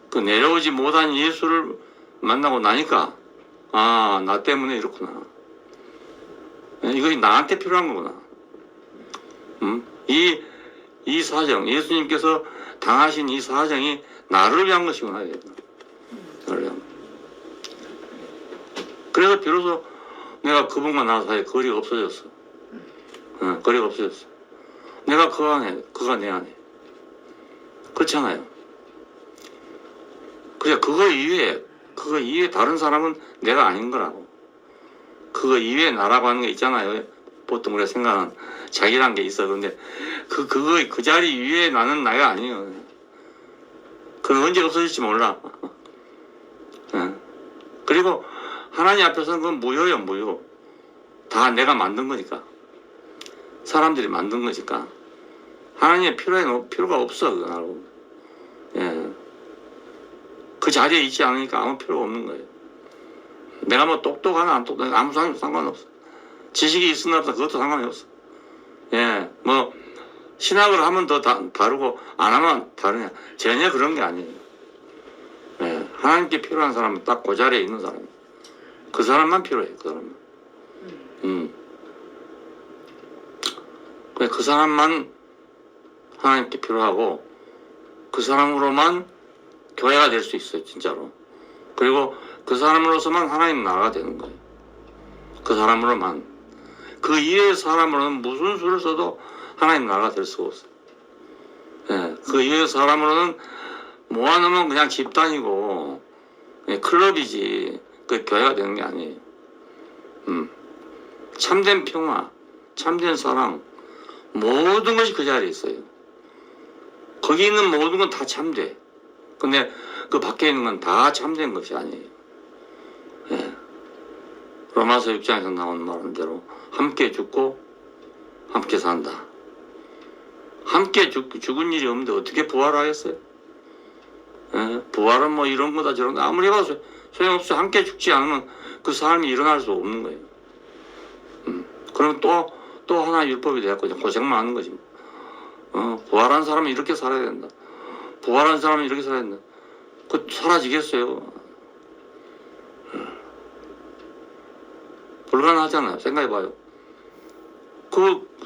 그 내려오지 못한 예수를 만나고 나니까, 아, 나 때문에 이렇구나. 이것이 나한테 필요한 거구나. 이 사정, 예수님께서 당하신 이 사정이 나를 위한 것이구나. 나를 위한. 그래서 비로소 내가 그분과 나 사이에 거리가 없어졌어. 거리가 없어졌어. 내가 그 안에, 그가 내 안에. 그렇잖아요. 그래, 그거 이외에 다른 사람은 내가 아닌 거라고. 그거 이외에 나라고 하는 게 있잖아요. 보통 우리가 생각하는 자기란 게 있어. 그런데 그 자리 위에 나는 나가 아니에요. 그건 언제 없어질지 몰라. 그리고 하나님 앞에서는 그건 무효예요, 무효. 다 내가 만든 거니까. 사람들이 만든 거니까. 하나님의 필요가 없어, 그거하고. 예. 그 자리에 있지 않으니까 아무 필요가 없는 거예요. 내가 뭐 똑똑하나 안 똑똑하나 아무 상관없어. 지식이 있으나 없어 그것도 상관이 없어. 예, 뭐 신학을 하면 더 다르고 안 하면 다르냐. 전혀 그런 게 아니에요. 예, 하나님께 필요한 사람은 딱 그 자리에 있는 사람. 그 사람만 필요해. 그 사람만. 그 사람만 하나님께 필요하고 그 사람으로만 교회가 될 수 있어요, 진짜로. 그리고 그 사람으로서만 하나님 나라가 되는 거예요. 그 사람으로만. 그 이외의 사람으로는 무슨 수를 써도 하나님 나라가 될 수가 없어요. 예, 그 이외의 사람으로는 모아놓으면 그냥 집단이고, 예, 클럽이지. 그 교회가 되는 게 아니에요. 참된 평화, 참된 사랑, 모든 것이 그 자리에 있어요. 거기 있는 모든 건 다 참돼. 근데 그 밖에 있는 건 다 참된 것이 아니에요. 예. 로마서 6장에서 나온 말대로 함께 죽고 함께 산다. 함께 죽은 일이 없는데 어떻게 부활하겠어요? 예. 부활은 뭐 이런 거다 저런 거 아무리 봐도 소용없어. 함께 죽지 않으면 그 삶이 일어날 수 없는 거예요. 그럼 또 하나 율법이 돼갖고 고생만 하는 거지. 부활한 사람은 이렇게 살아야 된다. 부활한 사람은 이렇게 살아야 된다. 그 사라지겠어요? 불가능하잖아요. 생각해봐요.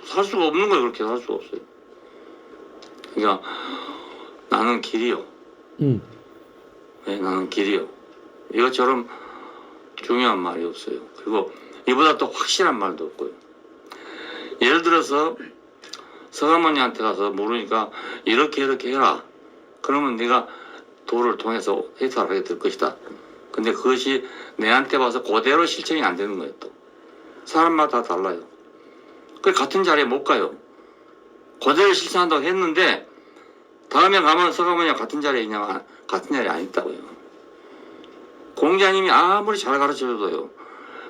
살 수가 없는 거예요. 그렇게 살 수가 없어요. 그러니까 나는 길이요. 네, 나는 길이요. 이것처럼 중요한 말이 없어요. 그리고 이보다 또 확실한 말도 없고요. 예를 들어서 서가모니한테 가서 물으니까 이렇게 해라. 그러면 네가 도를 통해서 해탈하게 될 것이다. 근데 그것이 내한테 와서 그대로 실천이 안 되는 거예요. 또 사람마다 다 달라요. 그 같은 자리에 못 가요. 그대로 실천한다고 했는데 다음에 가면 서가모니가 같은 자리에 있냐면 같은 자리에 안 있다고요. 공자님이 아무리 잘 가르쳐줘도요.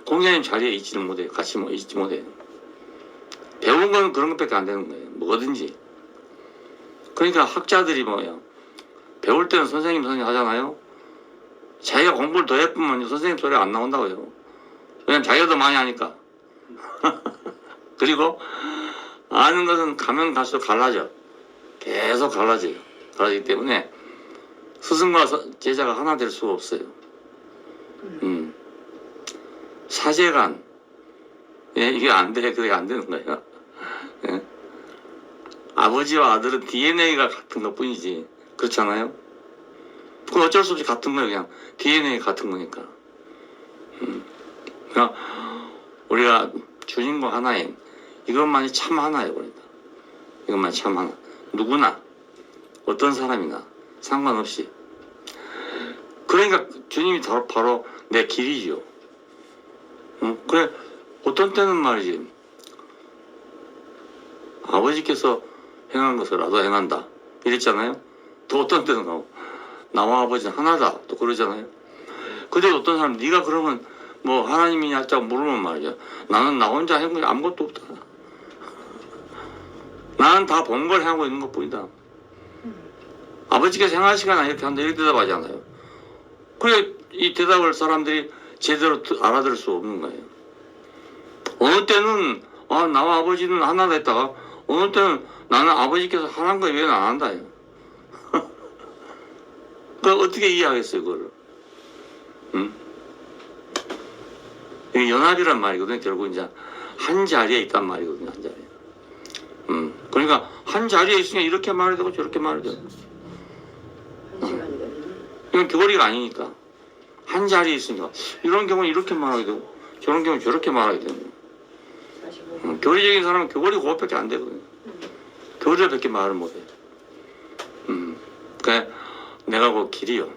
공자님 자리에 있지는 못해요. 같이 있지 못해요. 배운 건 그런 것밖에 안 되는 거예요. 뭐든지. 그러니까 학자들이 뭐예요. 배울 때는 선생님 하잖아요. 자기가 공부를 더 해보면 선생님 소리 안 나온다고요. 왜냐면 자기가 더 많이 하니까. 그리고 아는 것은 가면 갈수록 갈라져. 계속 갈라져요. 갈라지기 때문에 스승과 제자가 하나 될 수가 없어요. 사제간. 예, 이게 안 돼. 그게 안 되는 거예요. 예? 아버지와 아들은 DNA가 같은 것 뿐이지. 그렇잖아요? 그건 어쩔 수 없이 같은 거예요. 그냥 DNA 같은 거니까. 그러니까 우리가 주님과 하나인 이것만이 참 하나예요. 그러니까 이것만이 참 하나. 누구나 어떤 사람이나 상관없이. 그러니까 주님이 바로 내 길이죠. 그래 어떤 때는 말이지 아버지께서 행한 것을 나도 행한다 이랬잖아요. 또 어떤 때는 나와 아버지는 하나다 또 그러잖아요. 근데 어떤 사람 네가 그러면 뭐 하나님이냐 자고 물으면 말이죠. 나는 나 혼자 한 게 아무것도 없다. 나는 다 본 걸 하고 있는 것 뿐이다. 아버지께서 행할 시간 이렇게 한다 이렇게 대답하잖아요. 그래 이 대답을 사람들이 제대로 알아들을 수 없는 거예요. 어느 때는 나와 아버지는 하나다 했다가 어느 때는 나는 아버지께서 하나인 거 왜 안 한다. 그 어떻게 이해하겠어요 그거를? 응? 이게 연합이란 말이거든요. 결국 이제 한 자리에 있단 말이거든요. 한 자리에. 그러니까 한 자리에 있으니까 이렇게 말해야 되고 저렇게 말해야 되고. 이건 교리가 아니니까. 한 자리에 있으니까 이런 경우는 이렇게 말하게 되고 저런 경우는 저렇게 말하게 되고. 교리적인 사람은 교리 그것밖에 안 되거든요. 교리를 밖에 말을 못해. 그러니까 내가 그 길이요.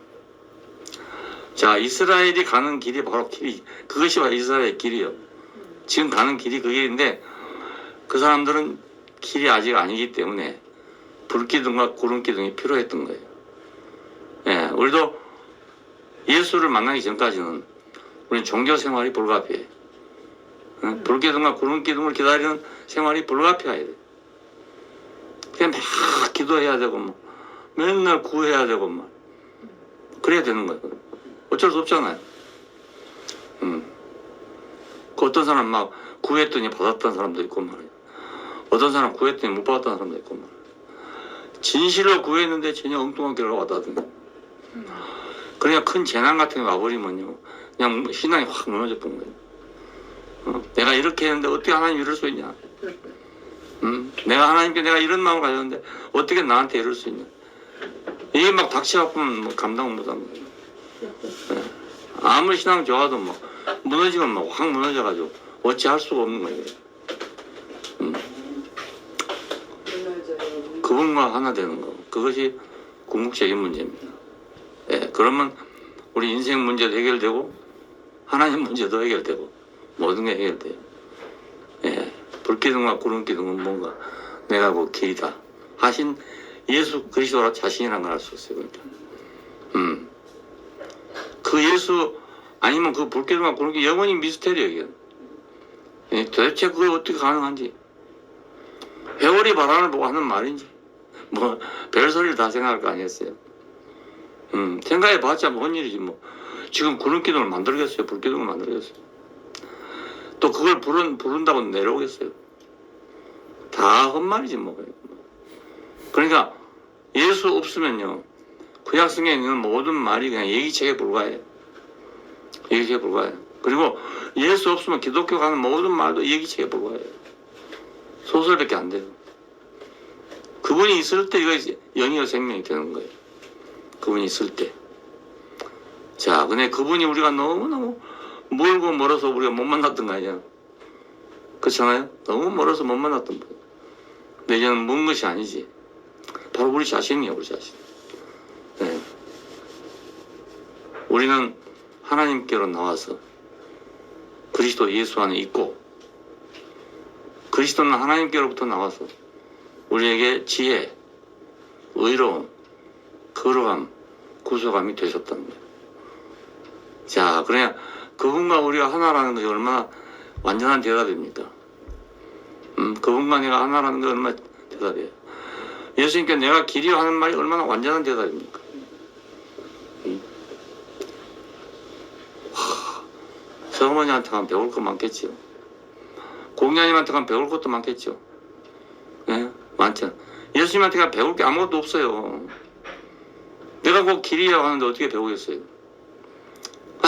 자, 이스라엘이 가는 길이 바로 길이, 그것이 바로 이스라엘의 길이요. 지금 가는 길이 그 길인데 그 사람들은 길이 아직 아니기 때문에 불기둥과 구름기둥이 필요했던 거예요. 예, 우리도 예수를 만나기 전까지는 우리는 종교 생활이 불가피해. 불기둥과 구름기둥을 기다리는 생활이 불가피해야 돼. 그냥 막 기도해야 되고 뭐 맨날 구해야 되고 막 그래야 되는 거예요. 어쩔 수 없잖아요. 그 어떤 사람 막 구했더니 받았던 사람도 있고 말이에요. 어떤 사람 구했더니 못 받았던 사람도 있고 말이에요. 진실로 구했는데 전혀 엉뚱한 결과가 왔다든가. 그러니까 큰 재난 같은 게 와버리면요. 그냥 신앙이 확 무너져 버린 거예요. 내가 이렇게 했는데 어떻게 하나님 이럴 수 있냐. 내가 하나님께 내가 이런 마음을 가졌는데 어떻게 나한테 이럴 수 있냐. 이게 막 닥치아프면 뭐 감당 못하는 거예요. 네. 아무리 신앙 좋아도 뭐 무너지면 막 확 무너져가지고 어찌할 수가 없는 거예요. 그분과 하나 되는 거 그것이 궁극적인 문제입니다. 예, 그러면 우리 인생 문제도 해결되고 하나님 문제도 해결되고 모든 게 해결돼요. 예, 불기둥과 구름기둥은 뭔가 내가 그 길이다 하신 예수 그리스도라 자신이란 걸 알 수 있어요. 그러니까. 그 예수 아니면 그 불기둥과 구름기둥 영원히 미스테리예요. 예, 도대체 그게 어떻게 가능한지 회오리 바람을 보고 하는 말인지 뭐 별소리를 다 생각할 거 아니겠어요. 생각해봤자 뭔 일이지 뭐. 지금 구름기둥을 만들겠어요. 불기둥을 만들겠어요. 또 그걸 부른다고 내려오겠어요. 다 헛말이지 뭐. 그러니까 예수 없으면요. 구약성경에 있는 모든 말이 그냥 예기책에 불과해요. 예기책에 불과해요. 그리고 예수 없으면 기독교 가는 모든 말도 예기책에 불과해요. 소설밖에 안 돼요. 그분이 있을 때 이거 영이요 생명이 되는 거예요. 그분이 있을 때. 자, 근데 그분이 우리가 너무너무 멀고 멀어서 우리가 못 만났던 거 아니야. 그렇잖아요? 너무 멀어서 못 만났던 거예요. 근데 이제는 먼 것이 아니지. 바로 우리 자신이에요, 우리 자신. 네. 우리는 하나님께로 나와서 그리스도 예수 안에 있고 그리스도는 하나님께로부터 나와서 우리에게 지혜, 의로움, 거룩함, 구속함이 되셨다는 거예요. 자, 그러냐 그분과 우리가 하나라는 것이 얼마나 완전한 대답입니까? 그분과 내가 하나라는 게 얼마나 대답이에요. 예수님께 내가 길이요 하는 말이 얼마나 완전한 대답입니까? 서머니한테 가면 배울 거 많겠죠. 공자님한테 가면 배울 것도 많겠죠. 예? 많죠. 예수님한테 가면 배울 게 아무것도 없어요. 내가 꼭 길이라고 하는데 어떻게 배우겠어요?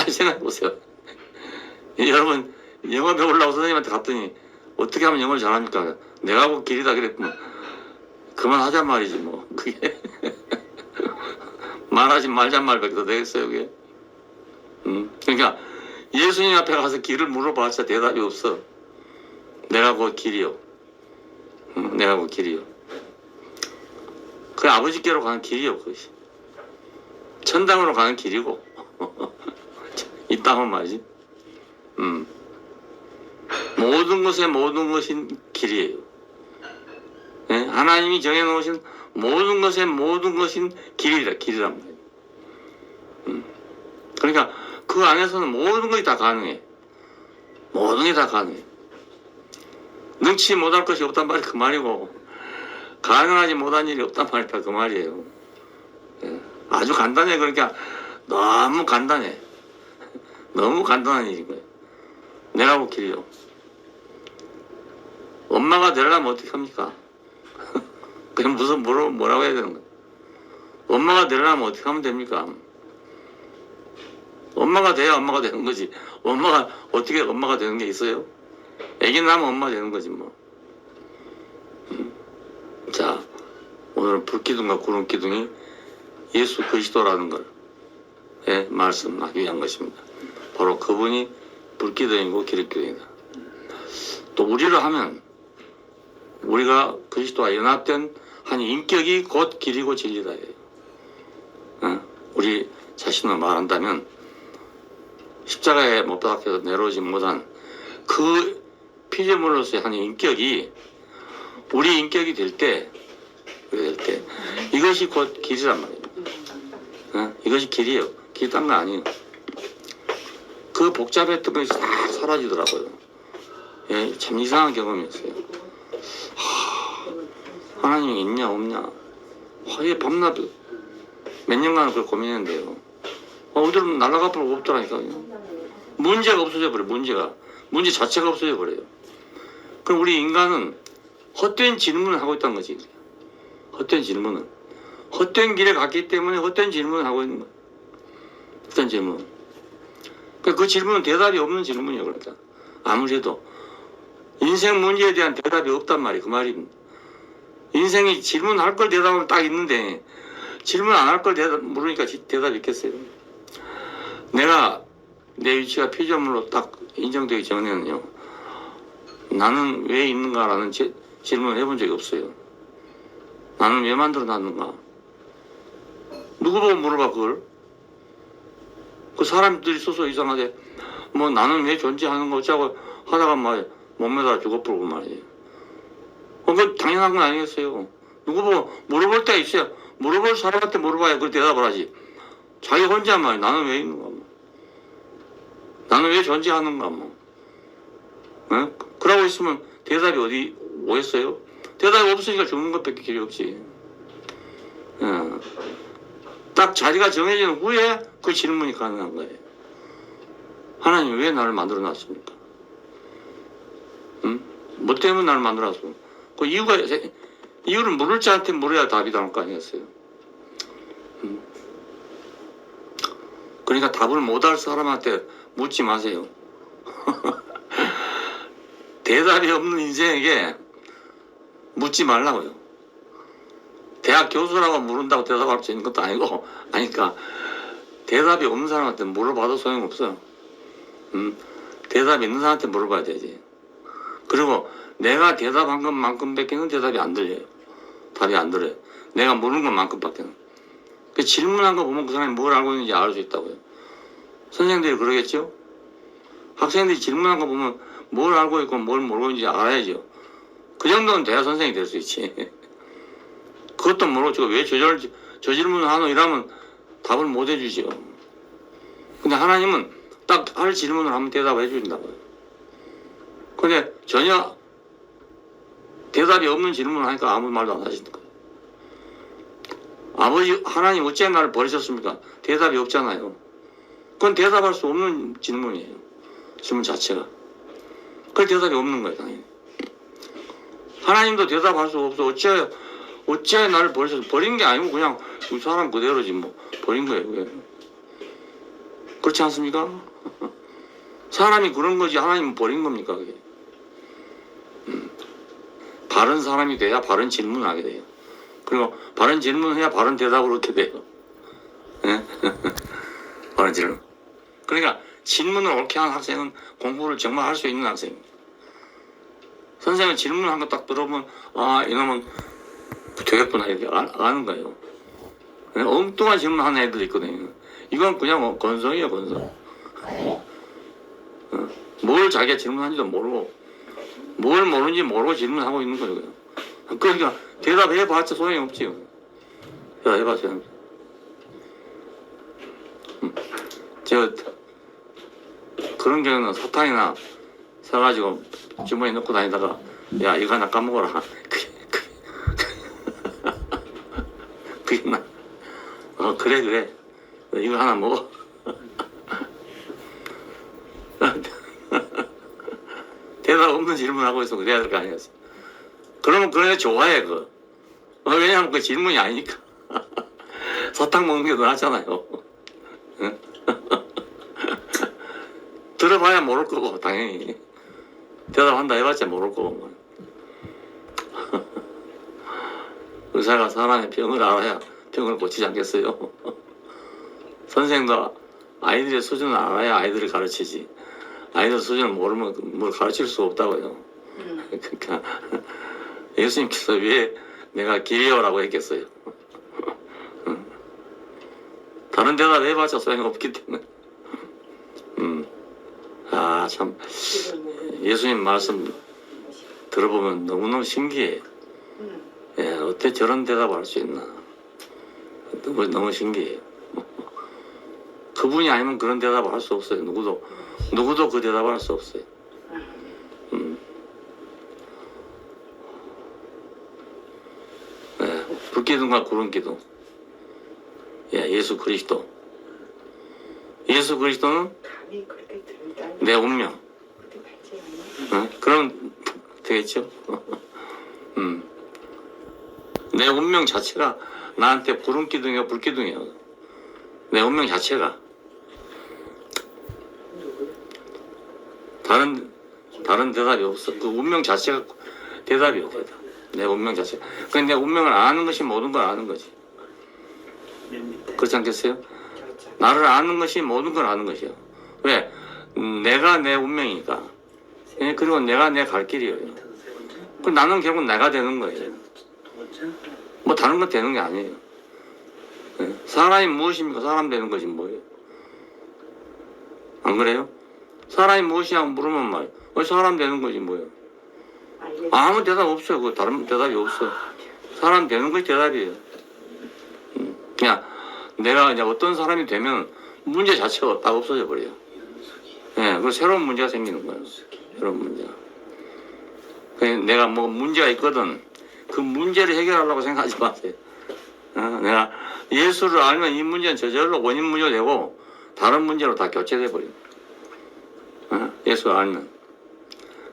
생각해보세요. 여러분 영어 배우려고 선생님한테 갔더니 어떻게 하면 영어를 잘합니까? 내가 꼭 길이다 그랬구만. 그만하자 말이지 뭐. 그게 말하지 말자 말밖에 더 되겠어요 그게. 그러니까 예수님 앞에 가서 길을 물어봤자 대답이 없어. 내가 곧 길이요. 내가 곧 길이요. 그 아버지께로 가는 길이요 그것이. 천당으로 가는 길이고 이 땅은 말이지. 모든 것의 모든 것인 길이에요. 예? 하나님이 정해놓으신 모든 것의 모든 것인 길이란 말이에요. 그러니까 그 안에서는 모든 것이 다 가능해. 모든 게 다 가능해. 능치 못할 것이 없단 말이 그 말이고, 가능하지 못한 일이 없단 말이 다 그 말이에요. 예. 아주 간단해. 그러니까 너무 간단해. 너무 간단한 일인 거예요. 내가 볼 길이요. 엄마가 되려면 어떻게 합니까? 그냥 무슨 뭐라고 해야 되는 거야? 엄마가 되려면 어떻게 하면 됩니까? 엄마가 돼야 엄마가 되는 거지. 엄마가 어떻게 엄마가 되는 게 있어요? 애기 낳으면 엄마 되는 거지 뭐. 자, 오늘은 불기둥과 구름기둥이 예수 그리스도라는 걸 말씀하기 위한 것입니다. 바로 그분이 불기둥이고 기름기둥이다. 또 우리를 하면 우리가 그리스도와 연합된 한 인격이 곧 길이고 진리다. 우리 자신을 말한다면 십자가에 못 박혀서 내려오지 못한 그 피조물로서의 한 인격이 우리 인격이 될 때 이것이 곧 길이란 말이에요. 이것이 길이에요. 길이 딴 거 아니에요. 그 복잡했던 것이 다 사라지더라고요. 예, 참 이상한 경험이었어요. 하나님이 있냐 없냐. 예, 밤낮 몇 년간 그걸 고민했는데요. 어디로 날아가 버리고 없더라니까요. 문제가 없어져 버려요. 문제 자체가 없어져 버려요. 그럼 우리 인간은 헛된 질문을 하고 있다는 거지. 헛된 질문을. 헛된 길에 갔기 때문에 헛된 질문을 하고 있는 거예요. 헛된 질문. 그러니까 그 질문은 대답이 없는 질문이에요. 그러니까 아무래도 인생 문제에 대한 대답이 없단 말이에요. 그 말입니다. 인생이 질문할 걸 대답하면 딱 있는데 질문 안 할 걸 물으니까 대답이 있겠어요. 내가 내 위치가 피조물로 딱 인정되기 전에는요. 나는 왜 있는가라는 질문을 해본 적이 없어요. 나는 왜 만들어놨는가? 누구 보고 물어봐 그걸? 그 사람들이 스스로 이상하게 뭐 나는 왜 존재하는 거 어쩌고 하다가 막 몸매다 죽어버리고 말이에요. 그건 당연한 건 아니겠어요. 누구 보고 물어볼 때가 있어요. 물어볼 사람한테 물어봐야 그 대답을 하지. 자기 혼자 말이야. 나는 왜 있는가? 뭐. 나는 왜 존재하는가? 뭐. 네? 그러고 있으면 대답이 어디 오겠어요? 대답이 없으니까 죽는 것밖에 길이 없지. 딱 자리가 정해진 후에 그 질문이 가능한 거예요. 하나님 왜 나를 만들어 놨습니까? 뭐 때문에 나를 만들어 놨습니까? 그 이유를 물을 자한테 물어야 답이 나올 거 아니겠어요? 그러니까 답을 못할 사람한테 묻지 마세요. 대답이 없는 인생에게 묻지 말라고요. 대학 교수라고 물은다고 대답할 수 있는 것도 아니고, 아니까 대답이 없는 사람한테 물어봐도 소용없어요. 대답이 있는 사람한테 물어봐야 되지. 그리고 내가 대답한 것만큼밖에는 대답이 안 들려요. 답이 안 들어요. 내가 물은 것만큼밖에는. 그 질문한 거 보면 그 사람이 뭘 알고 있는지 알 수 있다고요. 선생님들이 그러겠죠? 학생들이 질문한 거 보면 뭘 알고 있고 뭘 모르고 있는지 알아야죠. 그 정도는 돼야 선생님이 될 수 있지. 그것도 모르고 저 왜 저 질문을 하노 이러면 답을 못 해주죠. 근데 하나님은 딱 할 질문을 하면 대답해 주신다고요. 근데 전혀 대답이 없는 질문을 하니까 아무 말도 안 하시는 거예요. 아버지 하나님 어째 나를 버리셨습니까? 대답이 없잖아요. 그건 대답할 수 없는 질문이에요. 질문 자체가. 그 대답이 없는 거예요, 당연히. 하나님도 대답할 수 없어. 어째 나를 버리셨어? 버린 게 아니고 그냥 이 사람 그대로지 뭐. 버린 거예요, 그게. 그렇지 않습니까? 사람이 그런 거지 하나님은 버린 겁니까, 그게? 바른 사람이 돼야 바른 질문을 하게 돼요. 그리고 바른 질문을 해야 바른 대답을 얻게 돼요. 바른 질문. 그러니까 질문을 옳게 하는 학생은 공부를 정말 할 수 있는 학생입니다. 선생님은 질문한 거 딱 들어보면 아 이놈은 되겠구나 이렇게 아는 거예요. 엉뚱한 질문하는 애들 있거든요. 이건 그냥 건성이에요, 건성. 뭘 자기가 질문한지도 모르고 뭘 모르는지 모르고 질문하고 있는 거예요. 그러니까 대답해봤자 소용이 없지요. 해봤자 저 그런 경우는 사탄이나 사가지고 주머니에 넣고 다니다가 야 이거 하나 까먹어라. 그게 나. 그래 이거 하나 먹어. 대답 없는 질문하고 있어 그래야 될 거 아니었어. 그러면 그래 좋아해 그. 왜냐하면 그 질문이 아니니까. 사탕 먹는 게 더 낫잖아요. 응? 들어봐야 모를 거고 당연히 대답한다 해봤자 모를 거고. 의사가 사람의 병을 알아야 병을 고치지 않겠어요. 선생도 아이들의 수준을 알아야 아이들을 가르치지. 아이들 수준을 모르면 뭘 가르칠 수 없다고요. 그러니까 예수님께서 왜 내가 길이요라고 했겠어요. 다른 대답 해봤자 소용없기 때문에. 아, 참. 예수님 말씀 들어보면 너무너무 신기해. 예, 어떻게 저런 대답을 할 수 있나. 너무 신기해요. 그분이 아니면 그런 대답을 할 수 없어요. 누구도 그 대답을 할 수 없어요. 예, 불기둥과 구름기둥. 예, 예수 그리스도. 예수 그리스도는 내 운명. 그럼 되겠죠? 내 운명 자체가 나한테 구름기둥이야 불기둥이야. 내 운명 자체가. 다른 대답이 없어. 그 운명 자체가 대답이야 대답. 내 운명 자체. 그냥 내 운명을 아는 것이 모든 걸 아는 거지. 그렇지 않겠어요? 나를 아는 것이 모든 걸 아는 것이야. 왜? 내가 내 운명이니까. 그리고 내가 내 갈 길이에요. 그럼 나는 결국 내가 되는 거예요. 뭐 다른 건 되는 게 아니에요. 사람이 무엇입니까? 사람 되는 것이 뭐예요? 안 그래요? 사람이 무엇이냐고 물으면 말이에요. 사람 되는 것이 뭐예요? 아무 대답 없어요. 그 다른 대답이 없어. 사람 되는 것이 대답이에요. 그냥 내가 이제 어떤 사람이 되면 문제 자체가 다 없어져 버려요. 예, 그 새로운 문제가 생기는 거예요. 새로운 문제가. 내가 뭐 문제가 있거든. 그 문제를 해결하려고 생각하지 마세요. 내가 예수를 알면 이 문제는 저절로 원인 문제가 되고 다른 문제로 다 교체돼 버려요. 예수를 알면.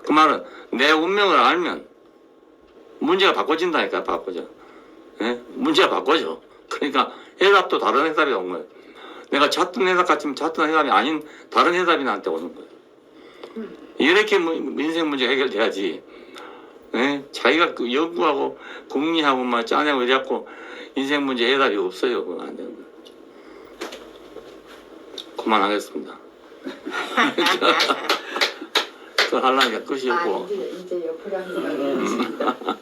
그 말은 내 운명을 알면 문제가 바꿔진다니까. 바꿔져. 예? 문제가 바꿔져. 그러니까 해답도 다른 해답이 온 거예요. 내가 찾던 해답 같으면 찾던 해답이 아닌 다른 해답이 나한테 오는 거예요. 이렇게 인생 문제가 해결돼야지. 예? 자기가 그 연구하고 궁리하고 막 짜내고 이래갖고 인생 문제 해답이 없어요. 그건 안 되는 거예요. 그만하겠습니다. 그 하려니까 끝이 없고. 이제 옆으로 하는 거